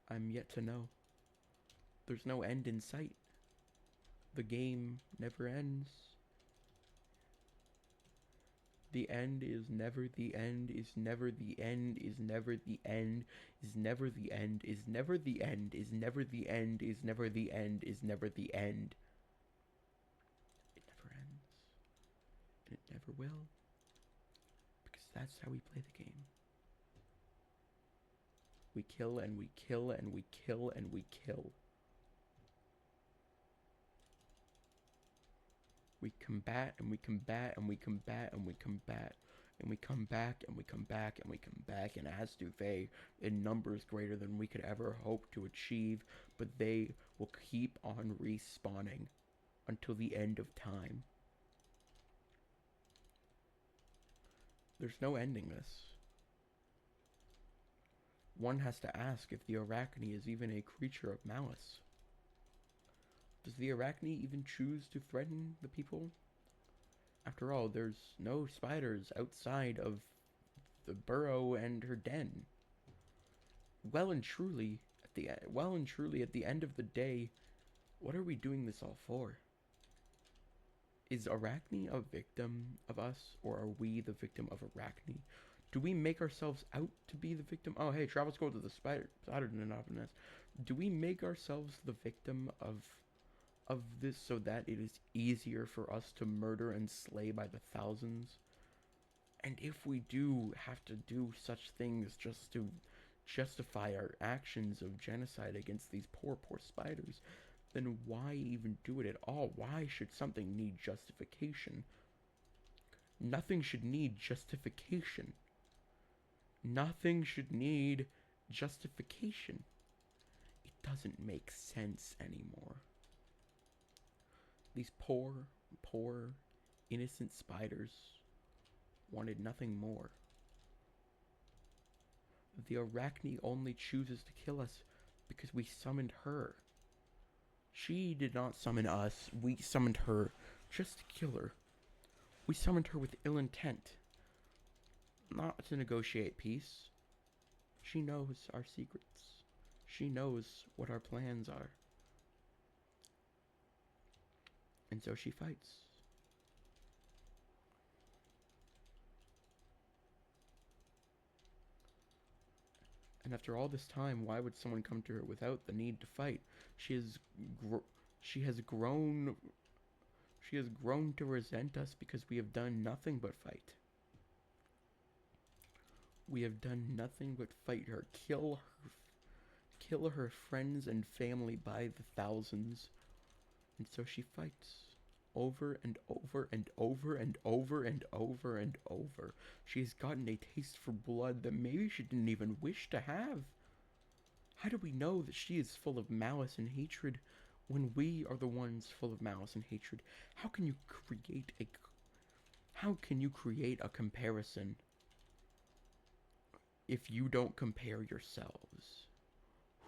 I'm yet to know. There's no end in sight. The game never ends. The end is never the end, is never the end, is never the end, is never the end, is never the end, is never the end, is never the end, is never the end. It never ends. And it never will. That's how we play the game. We kill and we kill and we kill and we kill. We combat and we combat and we combat and we combat. And we come back and we come back and we come back, and as do they, in numbers greater than we could ever hope to achieve, but they will keep on respawning until the end of time. There's no ending this. One has to ask if the Arachne is even a creature of malice. Does the Arachne even choose to threaten the people? After all, there's no spiders outside of the burrow and her den. Well and truly, at the end of the day, what are we doing this all for? Is Arachne a victim of us, or are we the victim of Arachne? Do we make ourselves out to be the victim? Oh, hey, Travis, go to the spider nest. Do we make ourselves the victim of this so that it is easier for us to murder and slay by the thousands? And if we do have to do such things just to justify our actions of genocide against these poor spiders, then why even do it at all? Why should something need justification? Nothing should need justification. Nothing should need justification. It doesn't make sense anymore. These poor, innocent spiders wanted nothing more. The Arachne only chooses to kill us because we summoned her. She did not summon us. We summoned her just to kill her. We summoned her with ill intent, not to negotiate peace. She knows our secrets. She knows what our plans are. And so she fights. And after all this time, why would someone come to her without the need to fight? She has grown to resent us because we have done nothing but fight. We have done nothing but fight her, kill her friends and family by the thousands. And so she fights over and over and over and over and over and over. She has gotten a taste for blood that maybe she didn't even wish to have. How do we know that she is full of malice and hatred when we are the ones full of malice and hatred? How can you create a comparison if you don't compare yourselves?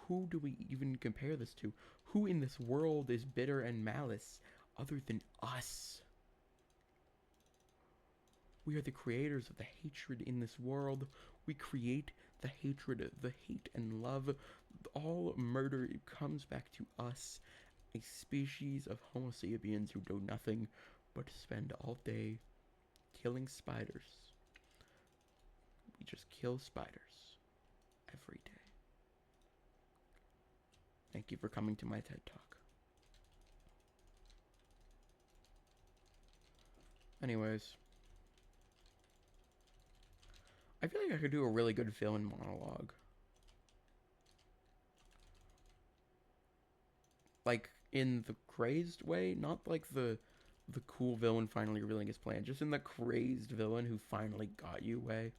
Who do we even compare this to? Who in this world is bitter and malice other than us? We are the creators of the hatred in this world. We create the hatred, the hate and love. All murder comes back to us, a species of Homo sapiens who do nothing but spend all day killing spiders. We just kill spiders every day. Thank you for coming to my TED Talk. Anyways, I feel like I could do a really good villain monologue. Like, in the crazed way, not like the cool villain finally revealing his plan, just in the crazed villain who finally got you way.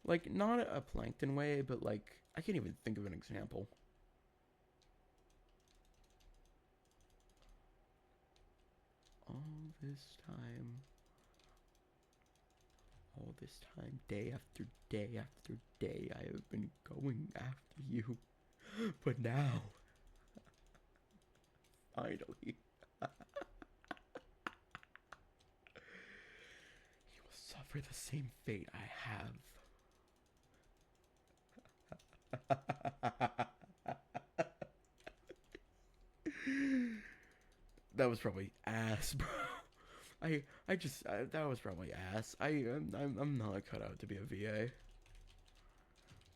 Like, not a Plankton way, but like, I can't even think of an example. All this time, day after day after day, I have been going after you. But now, finally, you will suffer the same fate I have. That was probably ass, bro. That was probably ass. I'm not cut out to be a VA.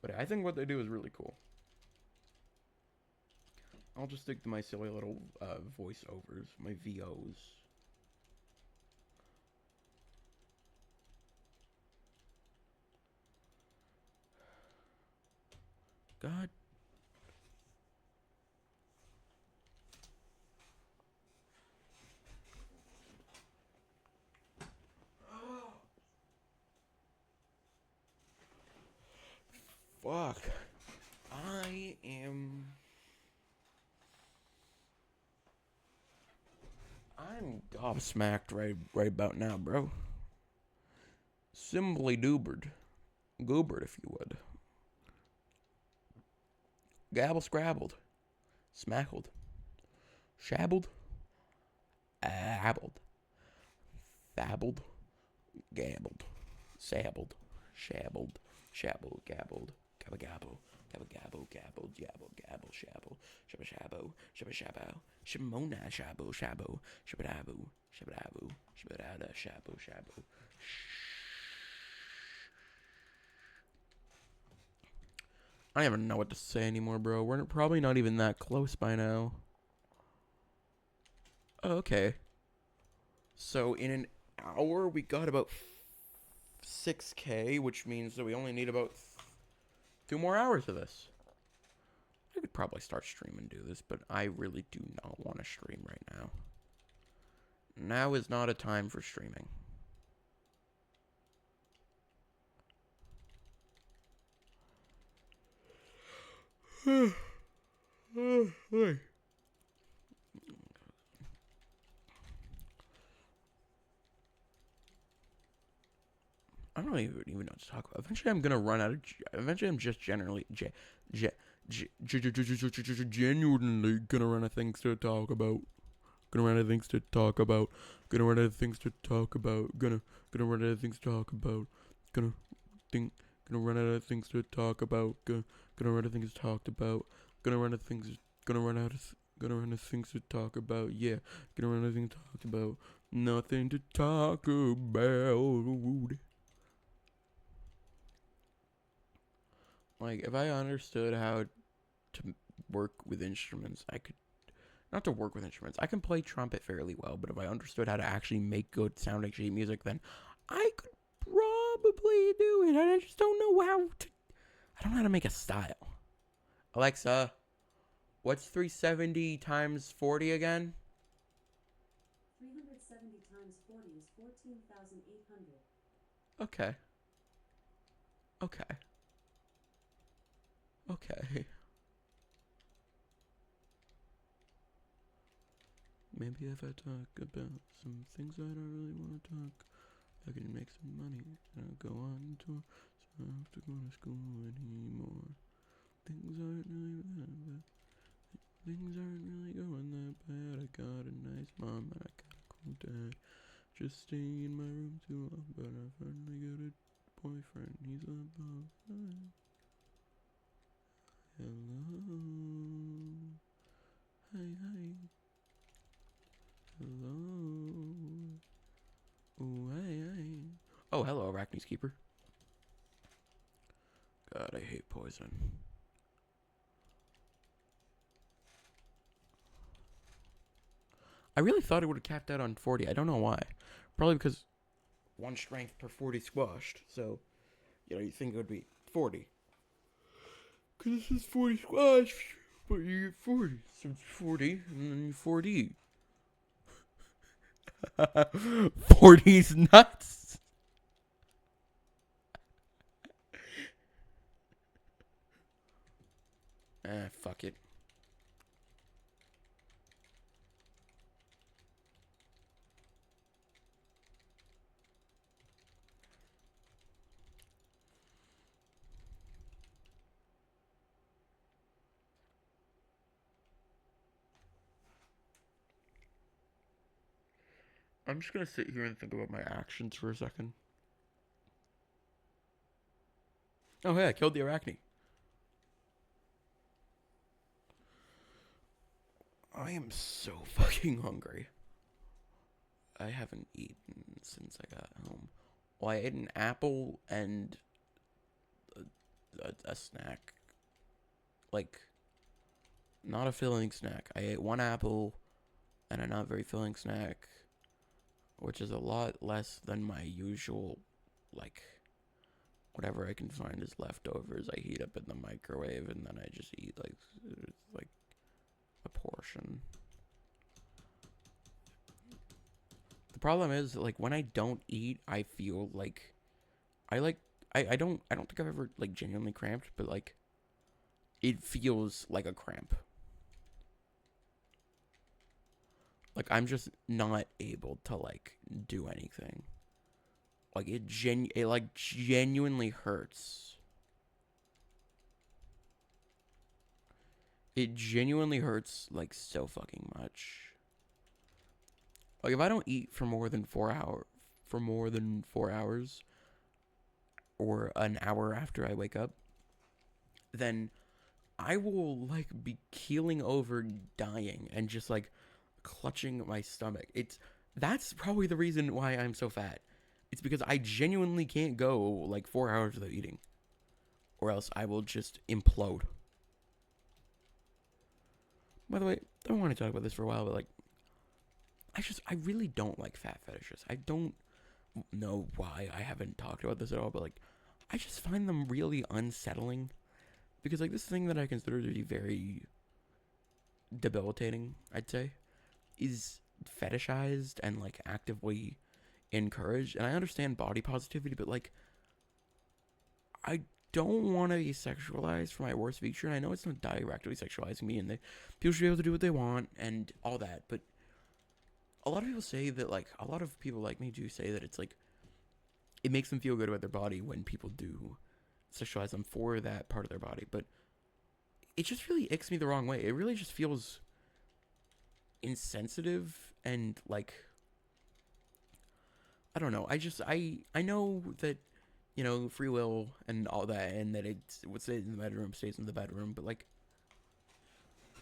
But I think what they do is really cool. I'll just stick to my silly little voiceovers, my VOs. God. Fuck. I'm gobsmacked right about now, bro. Simply doobered. Goobered, if you would. Gabble scrabbled. Smackled. Shabbled. Abbled. Fabbled. Gabbled. Sabbled. Shabbled. Shabbled. Gabbled. Gabble gabble. Gabble gabble. Gabble gabble. Gabble shabble. Shabba shabbo. Shabba shabbo. Shimona shabbo shabbo. Shabadabu. Shabadabu. Shabadada shabbo shabbo. I don't even know what to say anymore, bro. We're probably not even that close by now. Oh, okay. So in an hour, we got about 6K, which means that we only need about 2 more hours of this. I could probably start stream and do this, but I really do not want to stream right now. Now is not a time for streaming. I don't even know what to talk about. Eventually, I'm gonna run out of. Eventually, I'm just genuinely gonna run out of things to talk about. Gonna run out of things to talk about. Gonna run out of things to talk about. Gonna run out of things to talk about. Gonna think. Gonna run out of things to talk about. Gonna run out of things talked about. Gonna run out of things. Gonna run out of. Gonna run out of things to talk about. Yeah. Gonna run out of things talked about. Nothing to talk about. Like, if I understood how to work with instruments, I could. Not to work with instruments. I can play trumpet fairly well, but if I understood how to actually make good sounding sheet music, then I could probably do it. I just don't know how to. I don't know how to make a style. Alexa, what's 370 times 40 again? 370 times 40 is 14,800. Okay. Okay. Okay. Maybe if I talk about some things I don't really want to talk, I can make some money and I'll go on tour, so I don't have to go to school anymore. Things aren't really bad, but things aren't really going that bad. I got a nice mom and I got a cool dad. Just staying in my room too long, but I finally got a boyfriend. He's above. Hello. Hi. Hello. Oh, hi. Oh, hello, Arachne's Keeper. God, I hate poison. I really thought it would have capped out on 40. I don't know why. Probably because 1 strength per 40 squashed. So, you think it would be 40. Because this is 40 squash, but you get 40. So it's 40, and then you 40. 40's nuts. Fuck it. I'm just gonna sit here and think about my actions for a second. Oh, hey, I killed the Arachne. I am so fucking hungry. I haven't eaten since I got home. Well, I ate an apple and a snack. Like, Not a filling snack. I ate one apple and a not very filling snack, which is a lot less than my usual, like, whatever I can find as leftovers. I heat up in the microwave and then I just eat like a portion. The problem is like when I don't eat, I feel like I like I don't think I've ever like genuinely cramped, but like it feels like a cramp. Like I'm just not able to like do anything. Like it like genuinely hurts. It genuinely hurts like so fucking much. Like if I don't eat for more than 4 hours, or an hour after I wake up, then I will like be keeling over, dying, and just like clutching my stomach. That's probably the reason why I'm so fat. It's because I genuinely can't go like 4 hours without eating, or else I will just implode. By the way, I don't want to talk about this for a while, but like, I really don't like fat fetishes. I don't know why I haven't talked about this at all, but like, I just find them really unsettling because like this thing that I consider to be very debilitating, I'd say, is fetishized and like actively encouraged. And I understand body positivity, but like, I don't want to be sexualized for my worst feature. And I know it's not directly sexualizing me, and people should be able to do what they want and all that. But a lot of people say that, like, a lot of people like me do say that it's like it makes them feel good about their body when people do sexualize them for that part of their body. But it just really icks me the wrong way. It really just feels insensitive and like I don't know. I know that free will and all that, and that it's what stays in the bedroom stays in the bedroom. But like,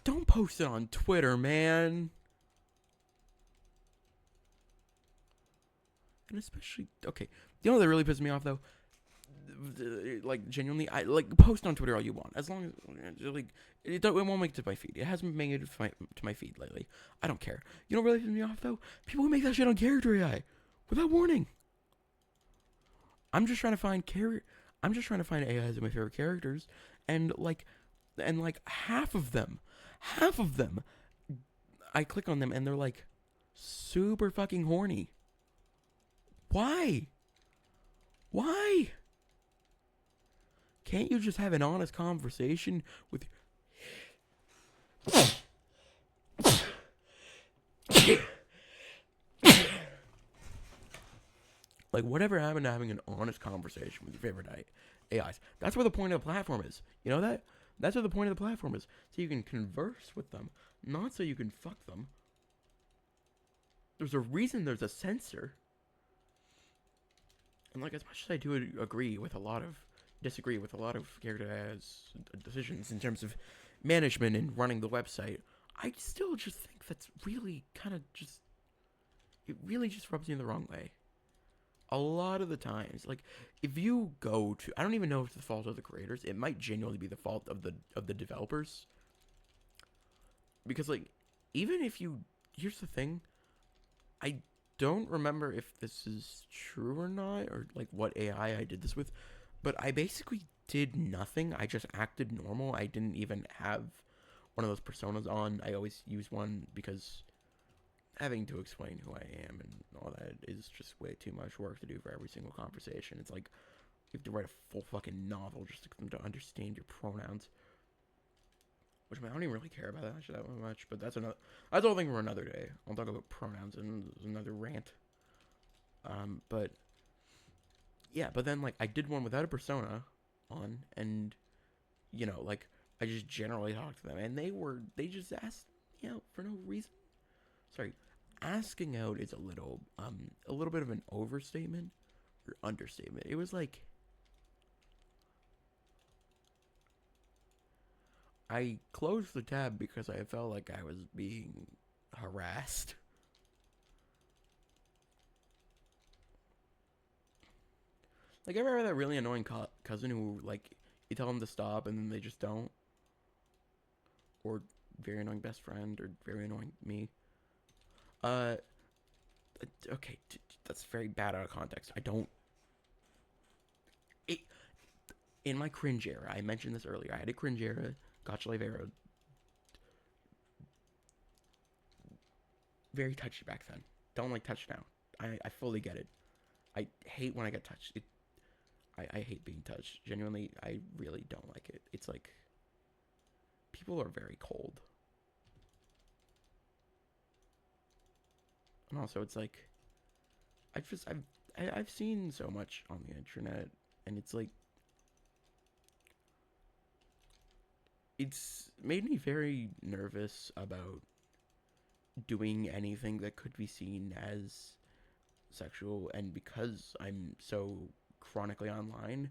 don't post it on Twitter, man. And especially, okay, you know what really pisses me off though? Like genuinely, I like post on Twitter all you want, as long as like it won't make it to my feed. It hasn't made it to my feed lately. I don't care. You know what really pisses me off though? People who make that shit on character AI without warning. I'm just trying to find I'm just trying to find AIs of my favorite characters, and like half of them, I click on them and they're like super fucking horny. Why? Why? Can't you just have an honest conversation with? Like, whatever happened to having an honest conversation with your favorite AIs? That's where the point of the platform is. You know that? That's what the point of the platform is. So you can converse with them, not so you can fuck them. There's a reason there's a censor. And like, as much as I do disagree with a lot of character AI's decisions in terms of management and running the website, I still just think that's really kind of just, it really just rubs me the wrong way. A lot of the times, like if you go to, I don't even know if it's the fault of the creators. It might genuinely be the fault of the developers, because like even if you, here's the thing, I don't remember if this is true or not, or like what AI I did this with, but I basically did nothing. I just acted normal. I didn't even have one of those personas on. I always use one because having to explain who I am and all that is just way too much work to do for every single conversation. It's like you have to write a full fucking novel just to get them to understand your pronouns. Which, I mean, I don't even really care about that shit that much, but that's a whole thing for another day. I'll talk about pronouns in another rant. But yeah, but then like I did one without a persona on, and like I just generally talked to them, and they just asked for no reason. Sorry, asking out is a little bit of an overstatement or understatement. It was like I closed the tab because I felt like I was being harassed. Like, ever had that really annoying cousin who, like, you tell them to stop and then they just don't? Or very annoying best friend or very annoying me. Uh, okay, that's very bad out of context. I don't. It, in my cringe era, I mentioned this earlier. I had a cringe era, gotcha life era, very touchy back then. Don't like touch now. I fully get it. I hate when I get touched. I hate being touched. Genuinely, I really don't like it. It's like people are very cold. And also it's like I've seen so much on the internet and it's like it's made me very nervous about doing anything that could be seen as sexual, and because I'm so chronically online,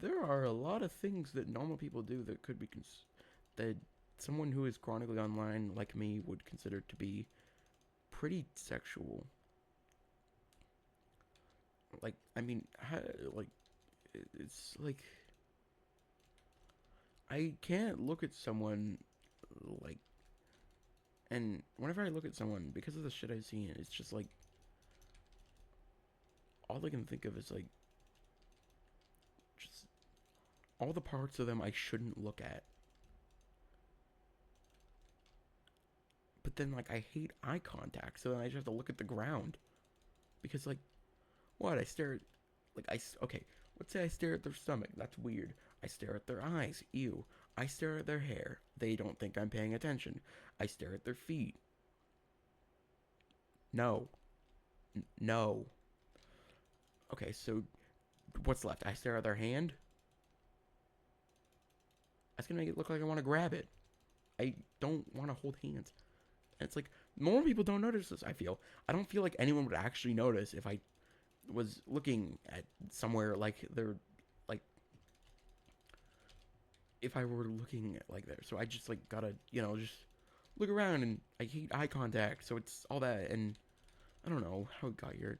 there are a lot of things that normal people do that could be that someone who is chronically online like me would consider to be pretty sexual. Like, I mean, like it's like I can't look at someone like, and whenever I look at someone because of the shit I've seen, it's just like all I can think of is like just all the parts of them I shouldn't look at. But then like I hate eye contact, so then I just have to look at the ground because like what I stare at, like okay, let's say I stare at their stomach. That's weird. I stare at their eyes. Ew. I stare at their hair. They don't think I'm paying attention. I stare at their feet. No. No. Okay, so what's left? I stare at their hand. That's gonna make it look like I want to grab it. I don't want to hold hands. And it's like normal people don't notice this. I don't feel like anyone would actually notice if I was looking at somewhere like they're like if I were looking at like there. So I just like gotta just look around, and I hate eye contact. So it's all that, and I don't know how it got here.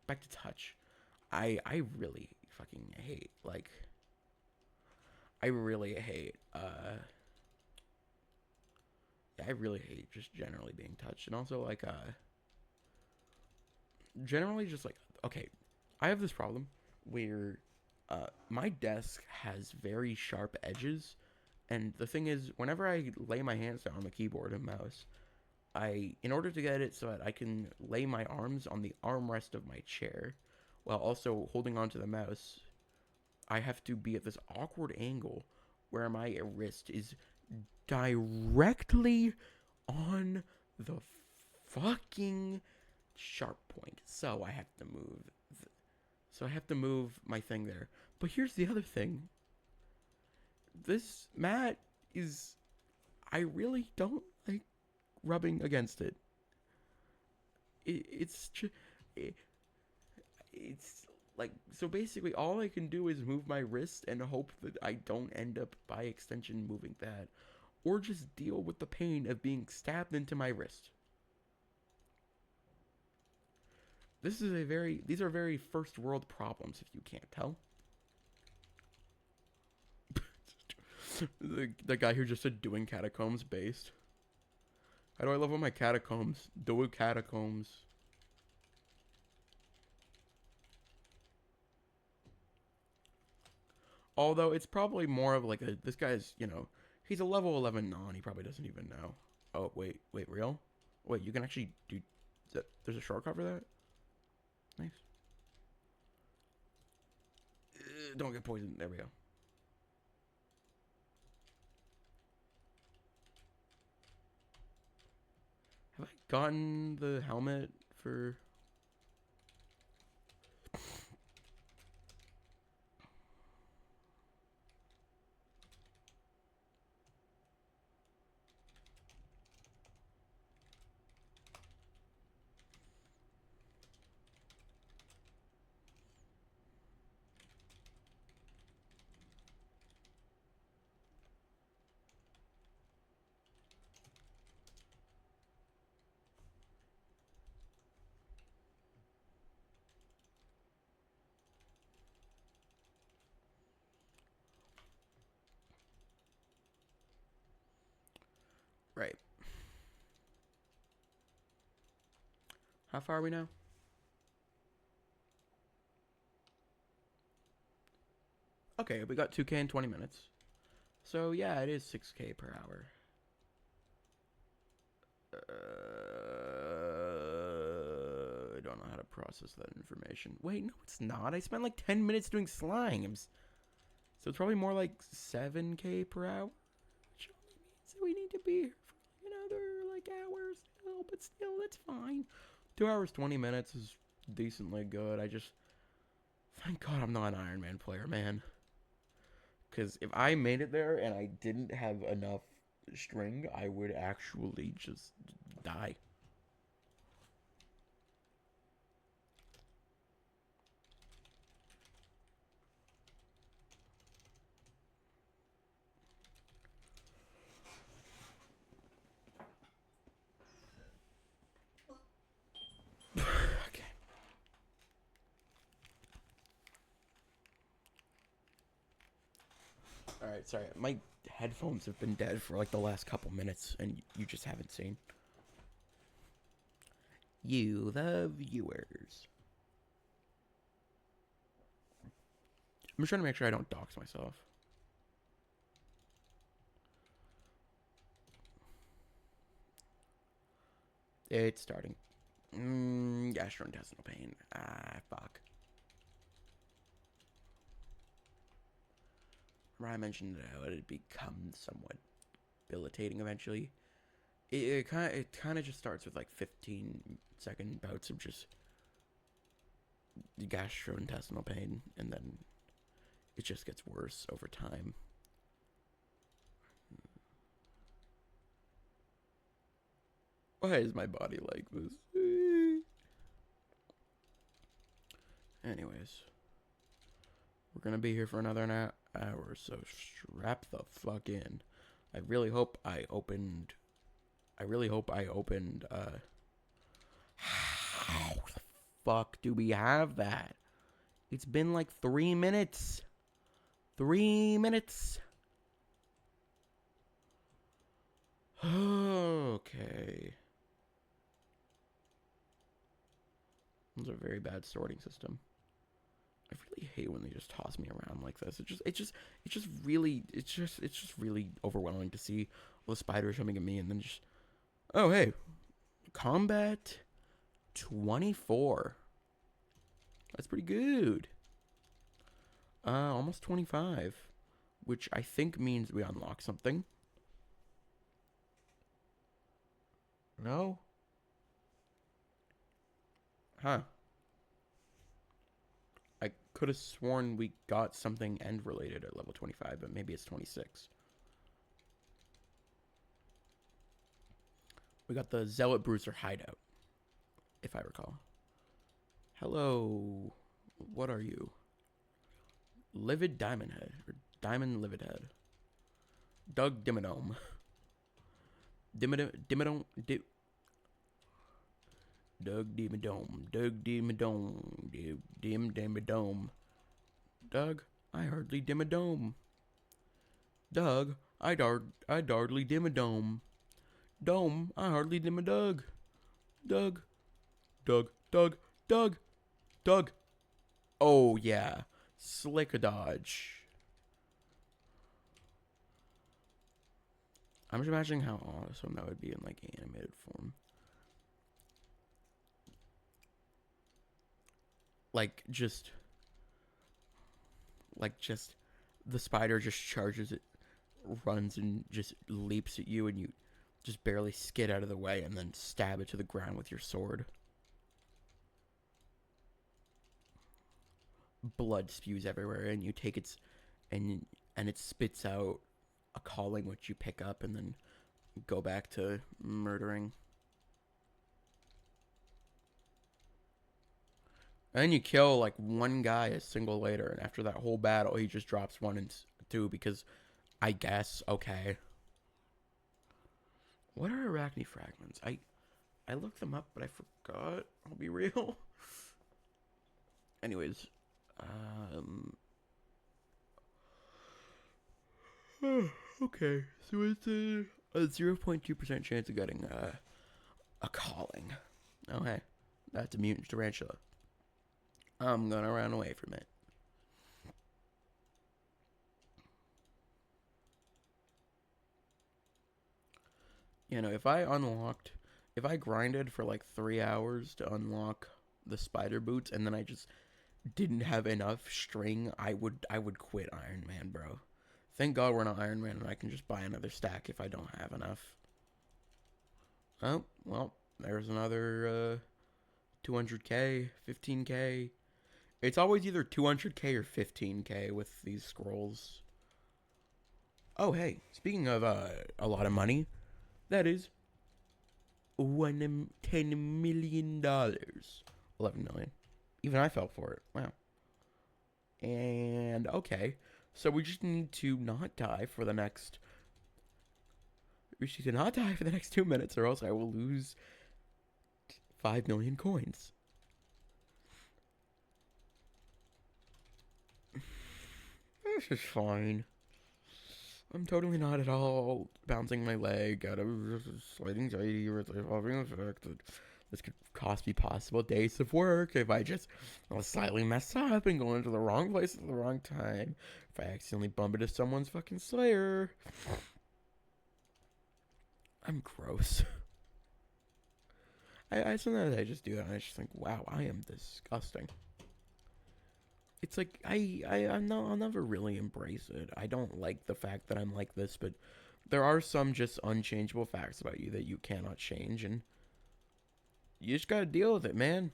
Back to touch. I really fucking hate like I really hate I really hate just generally being touched, and also like generally just like okay, I have this problem where my desk has very sharp edges, and the thing is, whenever I lay my hands down on the keyboard and mouse, in order to get it so that I can lay my arms on the armrest of my chair while also holding onto the mouse, I have to be at this awkward angle where my wrist is directly on the fucking sharp point. So I have to move my thing there. But here's the other thing. This mat is I really don't like rubbing against it. It's it, it's like so basically all I can do is move my wrist and hope that I don't end up by extension moving that, or just deal with the pain of being stabbed into my wrist. These are very first world problems if you can't tell. The guy who just said doing catacombs based. How do I level my catacombs? Do catacombs. Although it's probably more of like this guy's, he's a level 11 non. He probably doesn't even know. Oh, wait, real? Wait, you can actually do that. There's a shortcut for that? Nice. Don't get poisoned. There we go. Have I gotten the helmet for... How far are we now? Okay, we got 2K in 20 minutes. So yeah, it is 6K per hour. I don't know how to process that information. Wait, no, it's not. I spent like 10 minutes doing slimes. So it's probably more like 7K per hour. Which only means that we need to be here for another like hour still, but still, that's fine. 2 hours, 20 minutes is decently good. Thank God I'm not an Iron Man player, man. Because if I made it there and I didn't have enough string, I would actually just die. Okay. Alright, sorry. My headphones have been dead for like the last couple minutes, and you just haven't seen. You, the viewers. I'm just trying to make sure I don't dox myself. It's starting. Gastrointestinal pain. Ah, fuck. I mentioned how it would become somewhat debilitating eventually. It kind of just starts with like 15-second bouts of just gastrointestinal pain, and then it just gets worse over time. Why is my body like this? Anyways, we're gonna be here for another hour, so strap the fuck in. I really hope I opened. How the fuck do we have that? It's been like 3 minutes. 3 minutes. Okay. That's a very bad sorting system. I really hate when they just toss me around like this. It's just really overwhelming to see all the spiders coming at me and then just, oh hey, combat 24. That's pretty good. Almost 25, which I think means we unlock something. No? Huh. I could have sworn we got something end related at level 25, but maybe it's 26. We got the Zealot Bruiser hideout, if I recall. Hello. What are you? Livid Diamond Head. Or Diamond Livid Head. Doug Dimmadome. Dimmadome. Doug Dimmadome. Doug Dimmadome. Dimmadome. Doug, I hardly dim a dome. Doug, I hardly dim a dome. Dome, I hardly dim a Doug. Doug. Doug. Doug. Doug. Doug. Oh, yeah. Slick a dodge. I'm just imagining how awesome that would be in, like, animated form. Like, just, the spider just charges it, runs and just leaps at you, and you just barely skid out of the way and then stab it to the ground with your sword. Blood spews everywhere, and you take its, and it spits out a calling which you pick up and then go back to murdering. And then you kill like one guy a single later, and after that whole battle, he just drops 1 and 2 because I guess, okay. What are arachne fragments? I looked them up, but I forgot. I'll be real. Anyways, okay, so it's a 0.2% chance of getting a calling. Oh hey, That's a mutant tarantula. I'm gonna run away from it. You know, if I grinded for like 3 hours to unlock the spider boots, and then I just didn't have enough string, I would quit Iron Man, bro. Thank God we're not Iron Man, and I can just buy another stack if I don't have enough. Oh well, there's another 200k, 15k. It's always either 200k or 15k with these scrolls. Oh hey, speaking of a lot of money, that is $10 million. 11 million. Even I fell for it. Wow. And okay, so we just need to not die for the next. We should not die for the next 2 minutes, or else I will lose 5 million coins. This is fine. I'm totally not at all bouncing my leg out of slight anxiety or having effect that this could cost me possible days of work if I just slightly mess up and go into the wrong place at the wrong time. If I accidentally bump into someone's fucking slayer. I'm gross. I sometimes I just do that and I just think, wow, I am disgusting. It's like I'll never really embrace it. I don't like the fact that I'm like this, but there are some just unchangeable facts about you that you cannot change, and you just gotta deal with it, man.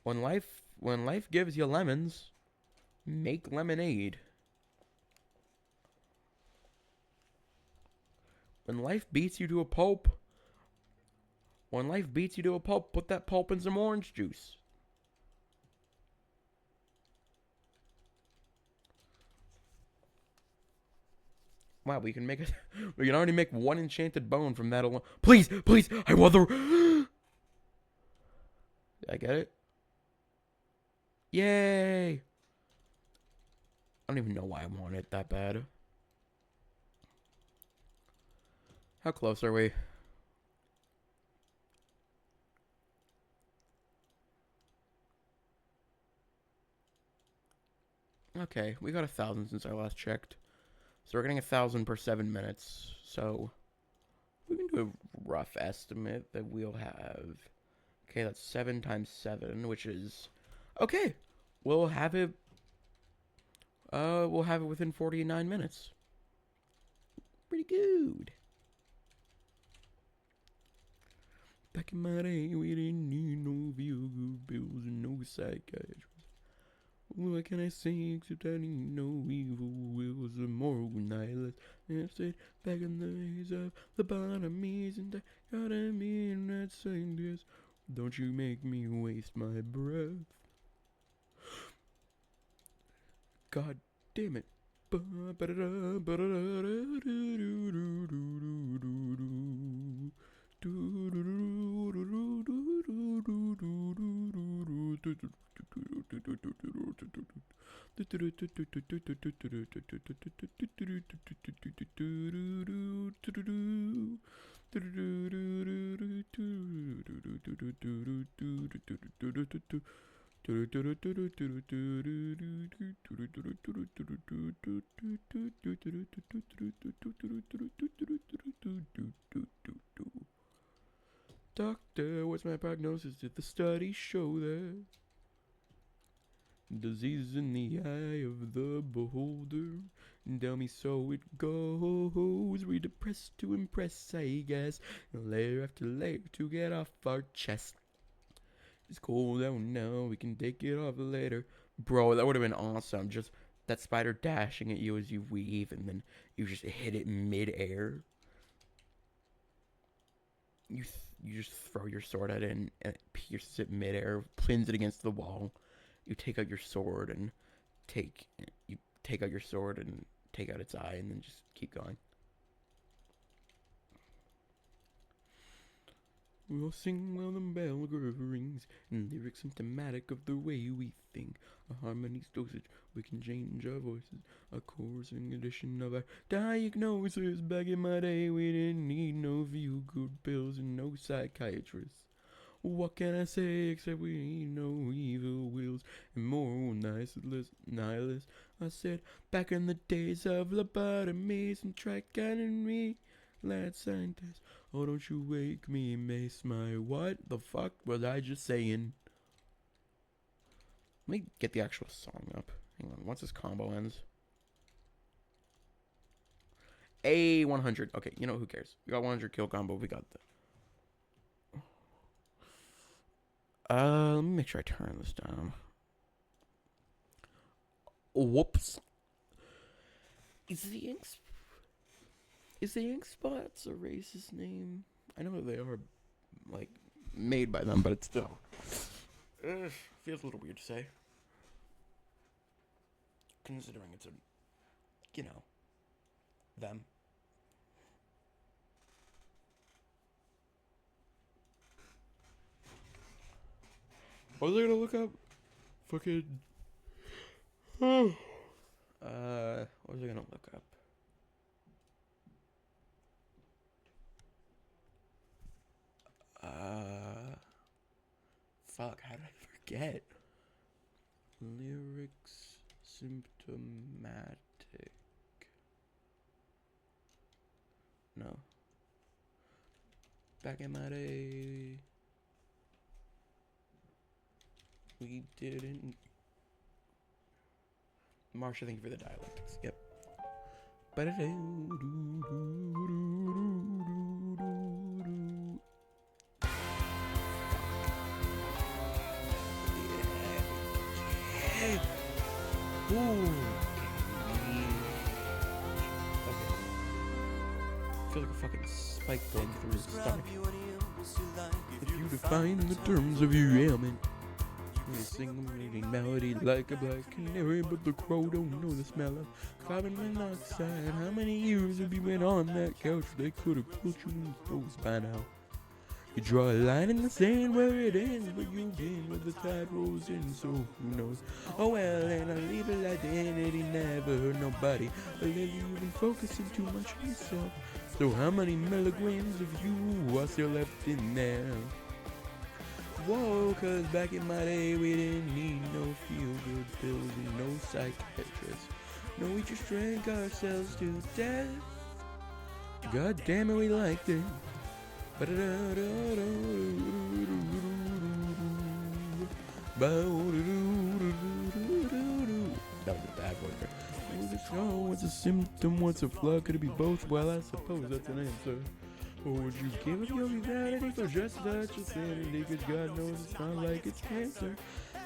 When life gives you lemons, make lemonade. When life beats you to a pulp, put that pulp in some orange juice. Wow, we can we can already make one enchanted bone from that alone. Please, please, I want the. Did I get it? Yay! I don't even know why I want it that bad. How close are we? Okay, we got 1,000 since I last checked. So we're getting 1,000 per 7 minutes. So we can do a rough estimate that we'll have. Okay, that's 7 times 7, which is okay. We'll have it. We'll have it within 49 minutes. Pretty good. Back in my day, we didn't need no feel-good pills and no psychiatrist. What can I say except I need no evil wills or moral nihilist? And I back in the days of the bottomies, and I gotta be not saying this. Don't you make me waste my breath. God damn it. Doctor, what's my prognosis? Did the study show that disease in the eye of the beholder? And tell me so it goes. We depressed to impress, I guess. Layer after layer to get off our chest. It's cold out now, we can take it off later. Bro, that would have been awesome. Just that spider dashing at you as you weave, and then you just hit it mid-air. You just throw your sword at it, and it pierces it mid-air, pins it against the wall. You take out your sword and take out your sword and take out its eye, and then just keep going. We'll sing while the bell rings, and lyrics symptomatic of the way we think. A harmony's dosage, we can change our voices. A chorus and addition of our diagnosis. Back in my day, we didn't need no feel-good pills and no psychiatrists. What can I say except we ain't no evil wills and more nihilists. I said, back in the days of lobotomies and trichotomy, lad scientist. Oh, don't you wake me, Mace, my what the fuck was I just saying? Let me get the actual song up. Hang on, once this combo ends. A100. Okay, you know, who cares? We got 100 kill combo. We got the. Let me make sure I turn this down. Whoops. Is the Ink Spots a racist name? I know they are, like, made by them, but it's still feels a little weird to say, considering it's a, you know, them. What was I gonna look up? Fucking. What was I gonna look up? Fuck, how did I forget? Lyrics symptomatic. No. Back in my day, we didn't. Marsha, thank you for the dialectics. Yep. Ooh. Okay. Feels like a fucking spike going through his stomach. If you define the terms of your ailment, you sing a reading melody like a black canary, but the crow don't know the smell of carbon monoxide. How many years have you been on that couch? They could have put you in those by now. You draw a line in the sand where it ends, but you begin where the tide rolls in, so who knows? Oh well, and I leave it identity, never hurt nobody, but lately you've been focusing too much on yourself. So how many milligrams of you are still left in there? Whoa, cause back in my day we didn't need no feel-good pills and no psychiatrists. No, we just drank ourselves to death. God damn it, we liked it. That was a bad word there. What's a symptom? What's a flaw? Could it be both? Well, I suppose that's an answer. Or would you give up your humanity for just such a sanity? Cause God knows it's not like it's cancer.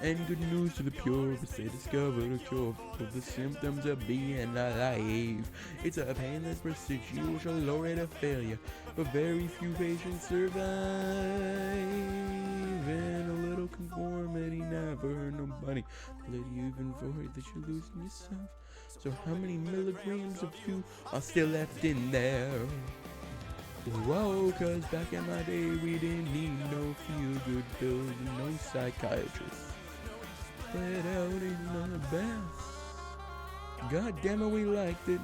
And good news to the pure, but they discovered a cure for the symptoms of being alive. It's a painless procedural low rate of failure, but very few patients survive. And a little conformity never hurt nobody. Let you even worried that you're losing yourself. So how many milligrams of you are still left in there? Whoa, cause back in my day we didn't need no feel-good pills and no psychiatrists. Played out in the best. God damn it, we liked it.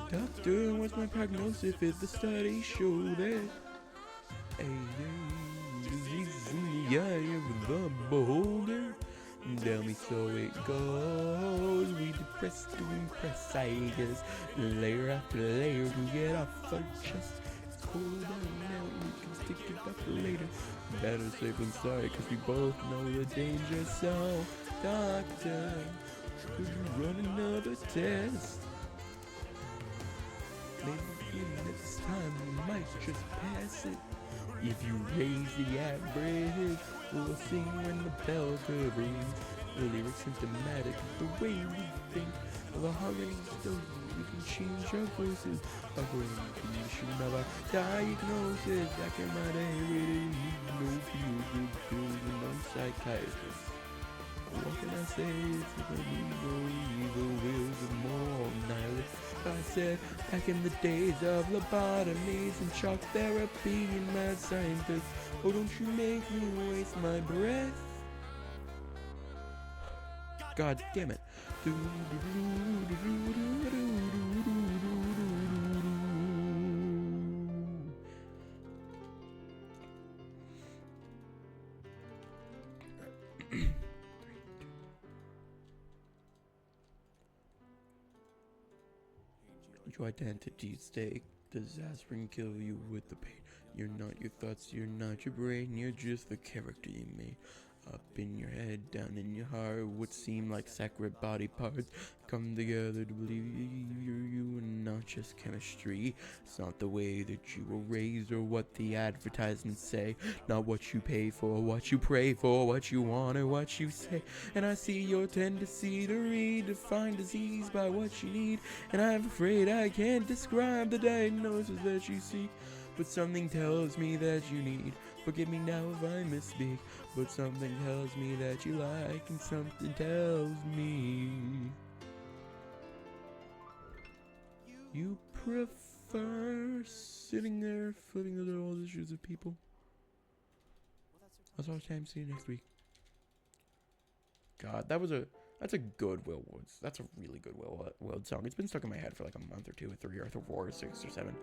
Doctor, what's my prognosis if the studies show that disease in the eye of the beholder? Tell me so it goes. We depress to impress, I guess. Layer after layer to get off our chest. It's cold down now, we can stick it up later. Better safe than sorry, cause we both know the danger. So, doctor, Could you run another test? Maybe next time you might just pass it. If you raise the average, we'll sing when the bell curve rings. The lyrics symptomatic of the way we think. The harmonies don't we can change our voices. According to the condition of our diagnosis. Back in my day, we didn't need no feel-good pills and no psychiatrists. What can I say? It's the evil wills and more nihilists. I said back in the days of lobotomies and shock therapy and mad scientists. Oh, don't you make me waste my breath. God damn it. Your identity stake. Does aspirin kill you with the pain? You're not your thoughts, you're not your brain, you're just the character you made. Up in your head, down in your heart, what seem like separate body parts come together to believe you're you and not just chemistry. It's not the way that you were raised or what the advertisements say. Not what you pay for, what you pray for, what you want or what you say. And I see your tendency to redefine disease by what you need. And I'm afraid I can't describe the diagnosis that you seek. But something tells me that you need. Forgive me now if I misspeak. But something tells me that you like, and something tells me you prefer sitting there footing the all the shoes of people. That's all time. See you next week. God, that's a good Will Woods. That's a really good Will Woods song. It's been stuck in my head for like a month or two, or 3 or 4 or 6 or 7.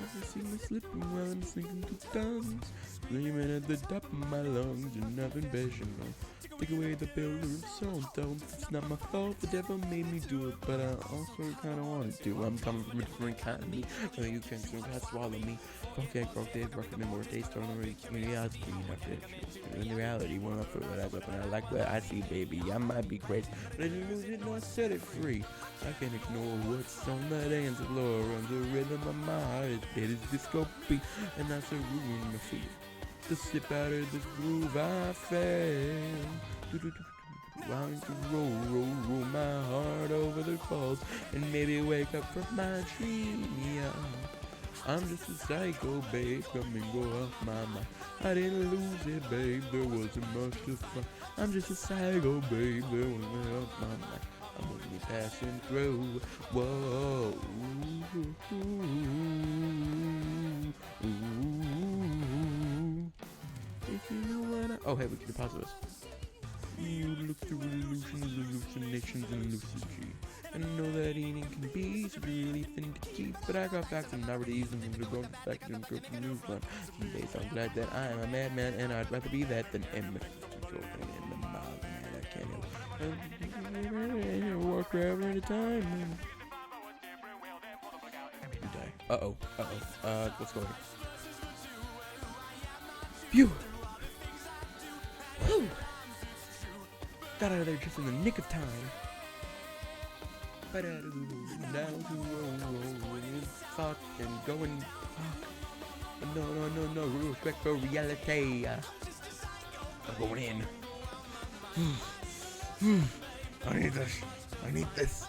I see me slipping while I'm singing to tongues, screaming at the top of my lungs, and nothing passionate. Take away the pillar of salt, though it's not my fault, the devil made me do it, but I also kinda wanted to. I'm coming from a different kind of me, so you can't swallow me. Okay, broke days, working in more days, don't already community, I was being up there. In reality, when I put what I weapon, I like what I see, baby. I might be crazy, but I didn't lose it, no, I set it free. I can't ignore what's on the dance floor, runs the rhythm of my heart, it is disco beat, and that's a ruin my feet. To slip out of this groove I fell. Round to roll my heart over the falls, and maybe wake up from my dream, yeah. I'm just a psycho, babe, come and go off my mind. I didn't lose it, babe, there wasn't much to find. I'm just a psycho, babe, there wasn't off my mind. I'm only passing through, whoa, if you know what oh, hey, we can deposit this. You look through illusions, hallucinations, and lucid dream. And I know that eating can be so really thin to keep, but I got facts and not reason to go back to the group news run. Some days I'm glad that I am a madman, and I'd rather be that than Emmett. Controlling in the mouth, man, I can't help. Walk forever at a time. You die. Let's go here. Phew! Whew! Got out of there just in the nick of time. Now to fuck and going fuck. No, respect for reality. I'm going in. I need this.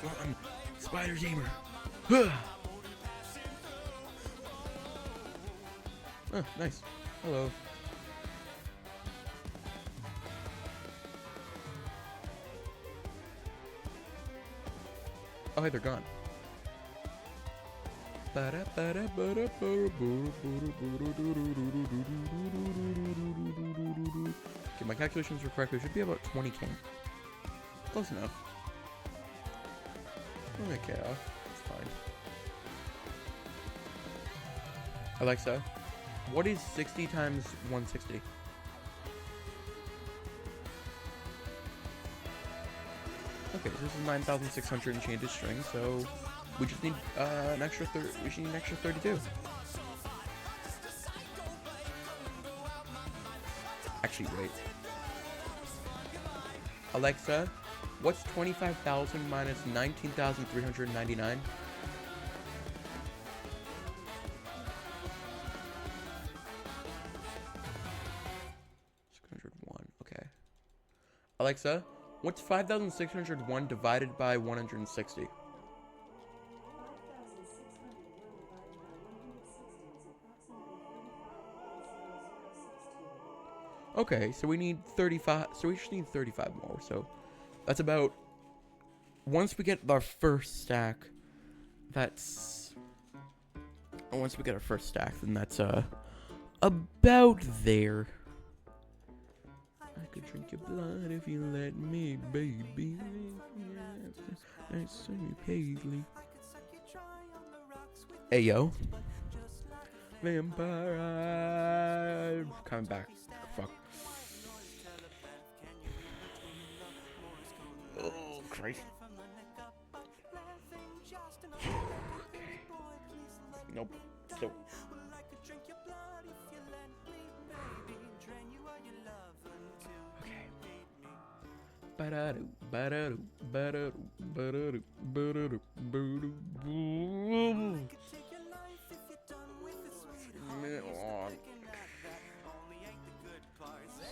Come on, spider tamer. Oh, nice. Hello. Oh, hey, they're gone. Okay, my calculations were correct. It should be about 20k. Close enough. Okay, it's fine. Alexa, What is 60 times 160? Okay, so this is 9,600 enchanted string, so we just need an extra we should need an extra 32. Actually, wait. Alexa, what's 25,000 minus 19,399? Okay. Alexa, what's 5,601 divided by 160? 5,601 divided by 160 is approximately 35.0062. Okay, so we need 35. So we just need 35 more. So that's about. Once we get our first stack, that's. Once we get our first stack, then that's about there. I could drink your blood if you let me, baby. I say Paisley. Hey yo, vampire, coming back. Fuck. Oh Christ. Okay. Nope. So.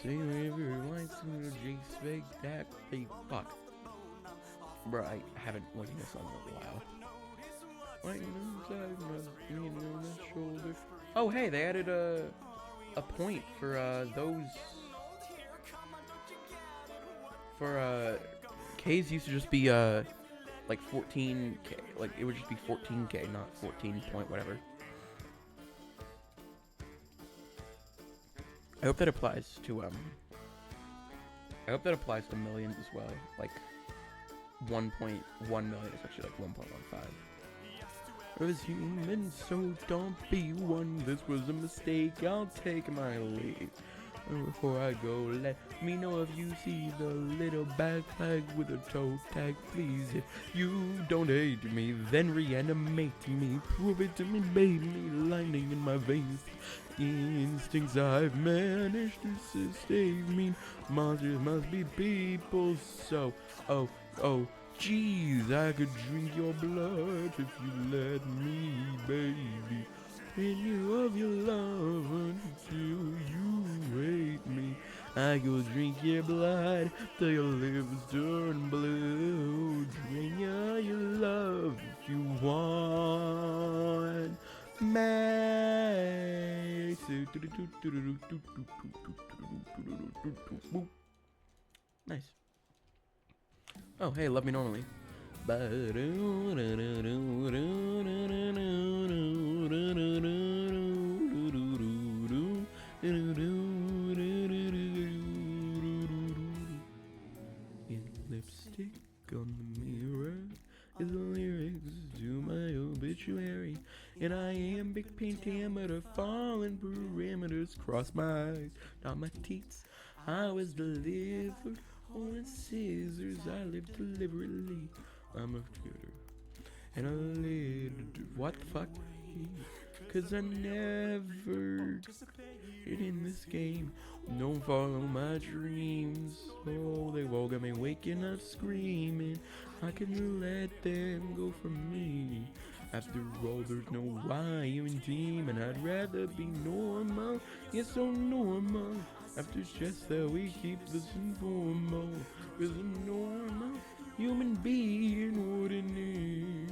See everyone to G-Spec that big fuck. Bro, I haven't looked at this song in a while. Oh hey, they added a point for those for K's used to just be like 14K, like it would just be 14K, not 14 point whatever. I hope that applies to millions as well. Like 1.1 million is actually like 1.15. I was human, so don't be one. This was a mistake. I'll take my leave. Before I go, let me know if you see the little black flag with a toe tag, please. If you don't hate me, then reanimate me. Prove it to me, baby, lightning in my veins. Instincts I've managed to sustain. Monsters must be people, so, oh, jeez, I could drink your blood if you let me, baby. In you of your love until you hate me. I go drink your blood till your lips turn blue. Drink your love if you want. Nice. Oh, hey, love me normally. Lipstick on the mirror is the lyrics to my obituary. And I am big pentameter, falling perimeters, cross my eyes, not my teeth. I was delivered on scissors, I live deliberately. I'm a shooter and a little. What the fuck? Cause I never get in this game. Don't follow my dreams. Oh, they've all got me waking up screaming. I can let them go from me. After all, there's no why even demon. I'd rather be normal. Yes, so normal. After stress that we keep this informal. Cause a normal human being wouldn't need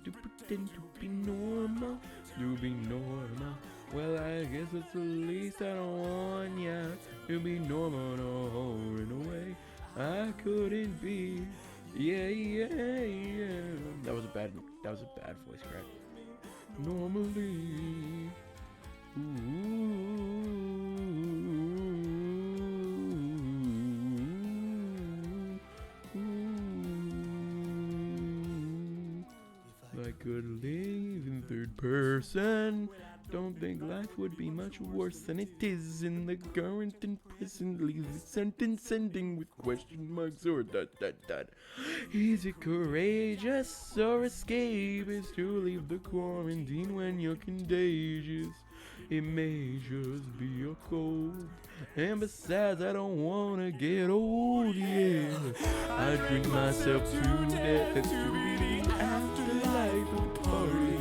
to pretend to be normal, to be normal. Well, I guess it's the least I don't want ya to be normal, no, in a way I couldn't be. Yeah. That was a bad voice crack. Normally. I could live in third person. Don't think life would be much worse than it is in the current and present. Leave the sentence ending with question marks or dot dot dot. Is it courageous or escapist to leave the quarantine when you're contagious? It may just be a cold. And besides, I don't wanna get old, yeah. I drink myself to death to the afterlife of the party.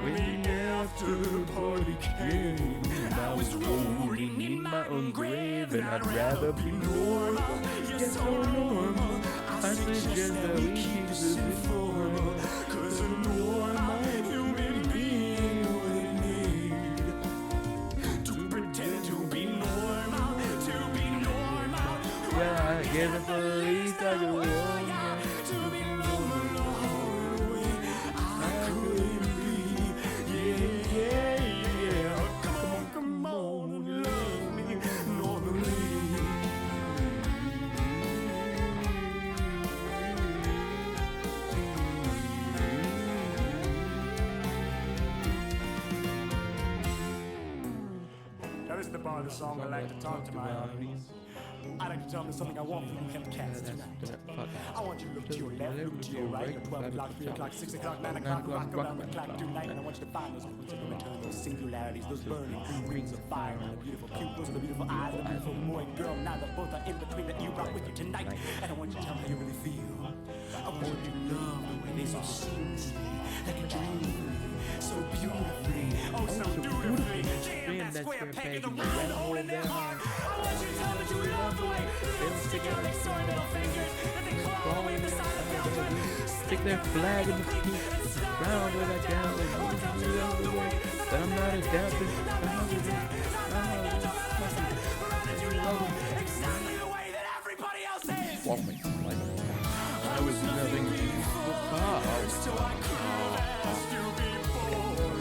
When after the party came, I was rolling in my own grave, and I'd rather be normal, yes, so normal. I suggest that we keep this informal, 'cause a normal human being would need to pretend to be normal, to be normal. Yeah, I guess at the least I could want to be normal all the way. I could be, yeah, yeah, yeah. Come on, love me normally. Now this is the part of the song I like to talk to my audience. I like to tell them something I want from you cats tonight. I want you to look to your left, look to your right, at 12 o'clock, 3 o'clock, 6 o'clock, 9 o'clock, rock around the clock tonight. And I want you to find those return, those singularities, those burning rings of fire, and the beautiful pupils, and the beautiful eyes, the beautiful boy and girl. Now that both are in between, that you rock with you tonight. And I want you to tell me how you really feel. I want you to love the way they so seamlessly, like a dream, so beautifully, oh so beautifully. Jam that square peg in the round hole in their heart. I want you to tell them that you love the way they don't stick out their sore middle fingers, and they claw away the side of Belgium. Stick their flag in the peak, round with that down, and you love the way that I'm not as down to exactly the way that everybody else is. walk me like I was nothing to you before. So I could have asked you before.